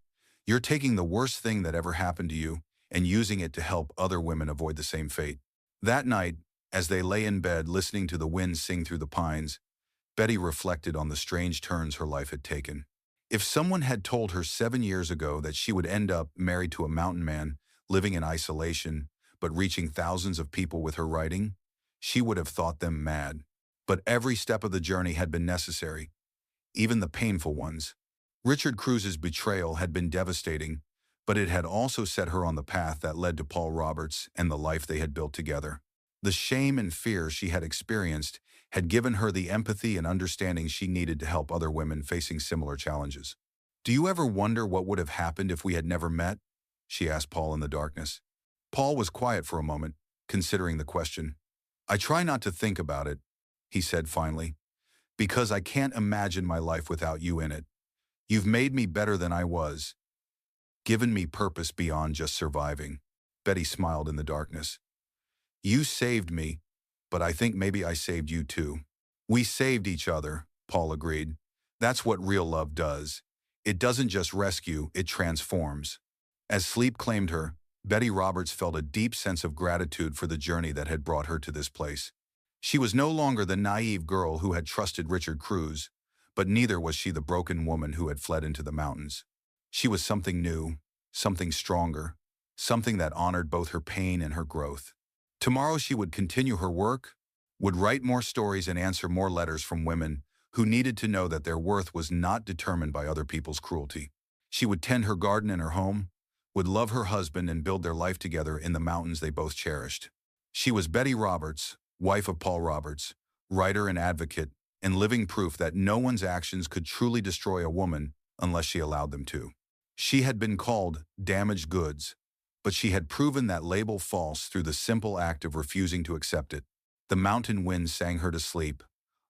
You're taking the worst thing that ever happened to you and using it to help other women avoid the same fate. That night, as they lay in bed listening to the wind sing through the pines, Betty reflected on the strange turns her life had taken. If someone had told her 7 years ago that she would end up married to a mountain man, living in isolation, but reaching thousands of people with her writing, she would have thought them mad. But every step of the journey had been necessary, even the painful ones. Richard Cruz's betrayal had been devastating, but it had also set her on the path that led to Paul Roberts and the life they had built together. The shame and fear she had experienced had given her the empathy and understanding she needed to help other women facing similar challenges. Do you ever wonder what would have happened if we had never met? She asked Paul in the darkness. Paul was quiet for a moment, considering the question. I try not to think about it, he said finally, because I can't imagine my life without you in it. You've made me better than I was, given me purpose beyond just surviving. Betty smiled in the darkness. You saved me, but I think maybe I saved you too. We saved each other, Paul agreed. That's what real love does. It doesn't just rescue, it transforms. As sleep claimed her, Betty Roberts felt a deep sense of gratitude for the journey that had brought her to this place. She was no longer the naive girl who had trusted Richard Cruz, but neither was she the broken woman who had fled into the mountains. She was something new, something stronger, something that honored both her pain and her growth. Tomorrow she would continue her work, would write more stories and answer more letters from women who needed to know that their worth was not determined by other people's cruelty. She would tend her garden in her home, would love her husband and build their life together in the mountains they both cherished. She was Betty Roberts, wife of Paul Roberts, writer and advocate, and living proof that no one's actions could truly destroy a woman unless she allowed them to. She had been called damaged goods, but she had proven that label false through the simple act of refusing to accept it. The mountain wind sang her to sleep,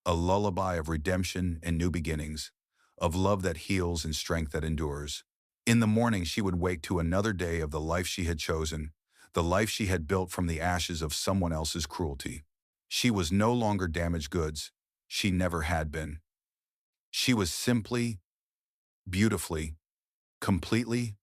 a lullaby of redemption and new beginnings, of love that heals and strength that endures. In the morning she would wake to another day of the life she had chosen, the life she had built from the ashes of someone else's cruelty. She was no longer damaged goods. She never had been. She was simply, beautifully, completely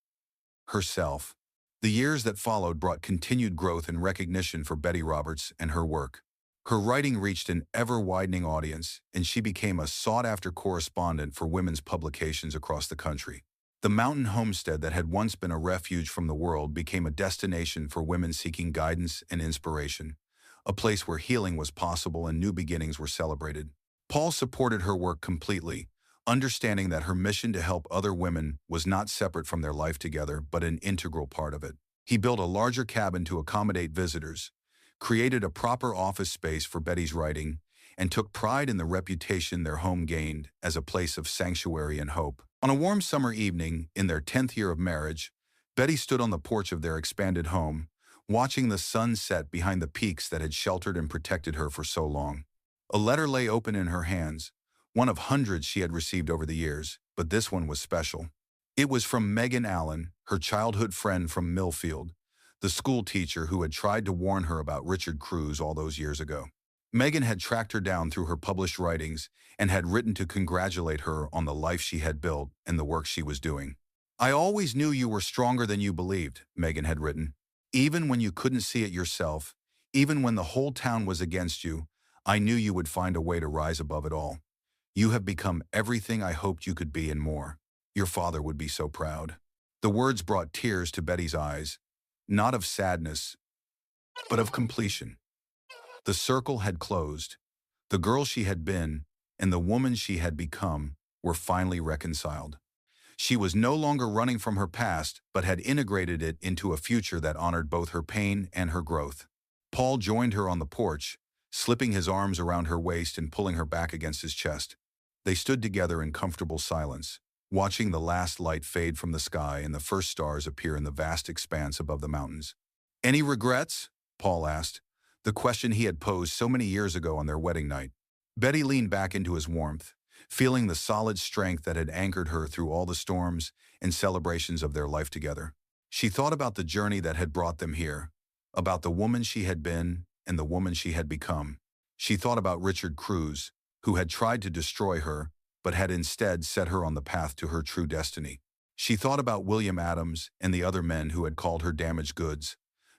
herself. The years that followed brought continued growth and recognition for Betty Roberts and her work. Her writing reached an ever-widening audience, and she became a sought-after correspondent for women's publications across the country. The mountain homestead that had once been a refuge from the world became a destination for women seeking guidance and inspiration, a place where healing was possible and new beginnings were celebrated. Paul supported her work completely, understanding that her mission to help other women was not separate from their life together but an integral part of it. He built a larger cabin to accommodate visitors, created a proper office space for Betty's writing, and took pride in the reputation their home gained as a place of sanctuary and hope. On a warm summer evening, in their 10th year of marriage, Betty stood on the porch of their expanded home, watching the sun set behind the peaks that had sheltered and protected her for so long. A letter lay open in her hands, one of hundreds she had received over the years, but this one was special. It was from Megan Allen, her childhood friend from Millfield, the school teacher who had tried to warn her about Richard Cruz all those years ago. Megan had tracked her down through her published writings and had written to congratulate her on the life she had built and the work she was doing. "I always knew you were stronger than you believed," Megan had written. "Even when you couldn't see it yourself, even when the whole town was against you, I knew you would find a way to rise above it all. You have become everything I hoped you could be and more. Your father would be so proud." The words brought tears to Betty's eyes, not of sadness, but of completion. The circle had closed. The girl she had been and the woman she had become were finally reconciled. She was no longer running from her past, but had integrated it into a future that honored both her pain and her growth. Paul joined her on the porch, slipping his arms around her waist and pulling her back against his chest. They stood together in comfortable silence, watching the last light fade from the sky and the first stars appear in the vast expanse above the mountains. "Any regrets?" Paul asked, the question he had posed so many years ago on their wedding night. Betty leaned back into his warmth, feeling the solid strength that had anchored her through all the storms and celebrations of their life together. She thought about the journey that had brought them here, about the woman she had been and the woman she had become. She thought about Richard Cruz, who had tried to destroy her, but had instead set her on the path to her true destiny. She thought about William Adams and the other men who had called her damaged goods,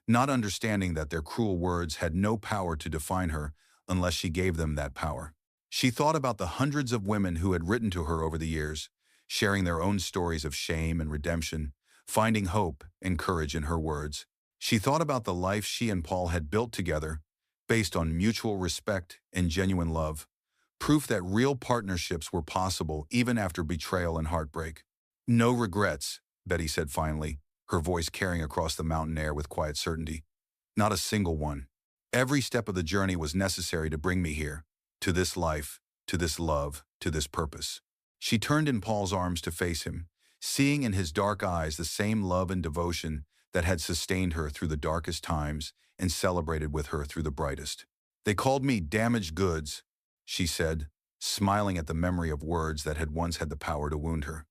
not understanding that their cruel words had no power to define her unless she gave them that power. She thought about the hundreds of women who had written to her over the years, sharing their own stories of shame and redemption, finding hope and courage in her words. She thought about the life she and Paul had built together, based on mutual respect and genuine love, proof that real partnerships were possible even after betrayal and heartbreak. "No regrets," Betty said finally, her voice carrying across the mountain air with quiet certainty. "Not a single one. Every step of the journey was necessary to bring me here, to this life, to this love, to this purpose." She turned in Paul's arms to face him, seeing in his dark eyes the same love and devotion that had sustained her through the darkest times and celebrated with her through the brightest. "They called me damaged goods," she said, smiling at the memory of words that had once had the power to wound her.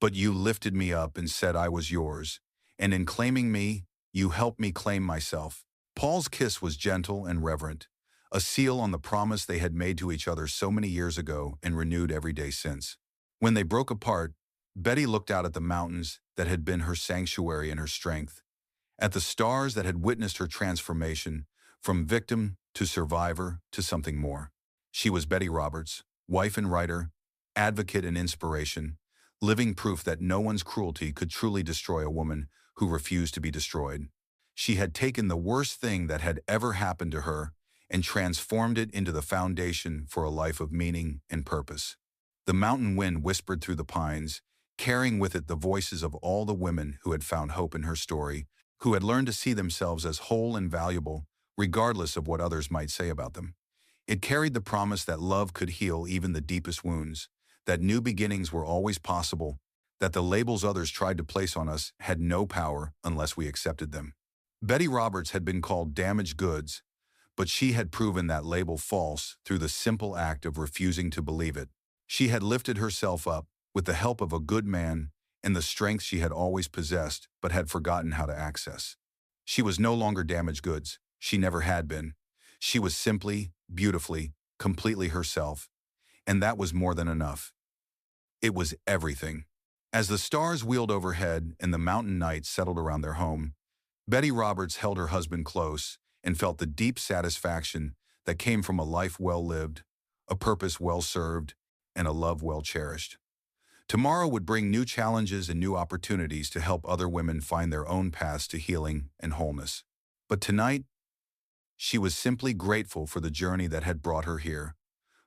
"But you lifted me up and said I was yours, and in claiming me, you helped me claim myself." Paul's kiss was gentle and reverent, a seal on the promise they had made to each other so many years ago and renewed every day since. When they broke apart, Betty looked out at the mountains that had been her sanctuary and her strength, at the stars that had witnessed her transformation from victim to survivor to something more. She was Betty Roberts, wife and writer, advocate and inspiration, living proof that no one's cruelty could truly destroy a woman who refused to be destroyed. She had taken the worst thing that had ever happened to her and transformed it into the foundation for a life of meaning and purpose. The mountain wind whispered through the pines, carrying with it the voices of all the women who had found hope in her story, who had learned to see themselves as whole and valuable, regardless of what others might say about them. It carried the promise that love could heal even the deepest wounds, that new beginnings were always possible, that the labels others tried to place on us had no power unless we accepted them. Betty Roberts had been called damaged goods, but she had proven that label false through the simple act of refusing to believe it. She had lifted herself up with the help of a good man and the strength she had always possessed but had forgotten how to access. She was no longer damaged goods. She never had been. She was simply, beautifully, completely herself, and that was more than enough. It was everything. As the stars wheeled overhead and the mountain night settled around their home, Betty Roberts held her husband close and felt the deep satisfaction that came from a life well lived, a purpose well served, and a love well cherished. Tomorrow would bring new challenges and new opportunities to help other women find their own paths to healing and wholeness. But tonight, she was simply grateful for the journey that had brought her here,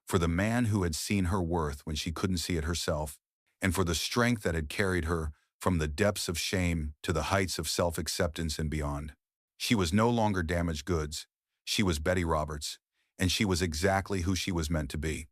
for the man who had seen her worth when she couldn't see it herself, and for the strength that had carried her from the depths of shame to the heights of self-acceptance and beyond. She was no longer damaged goods. She was Betty Roberts, and she was exactly who she was meant to be.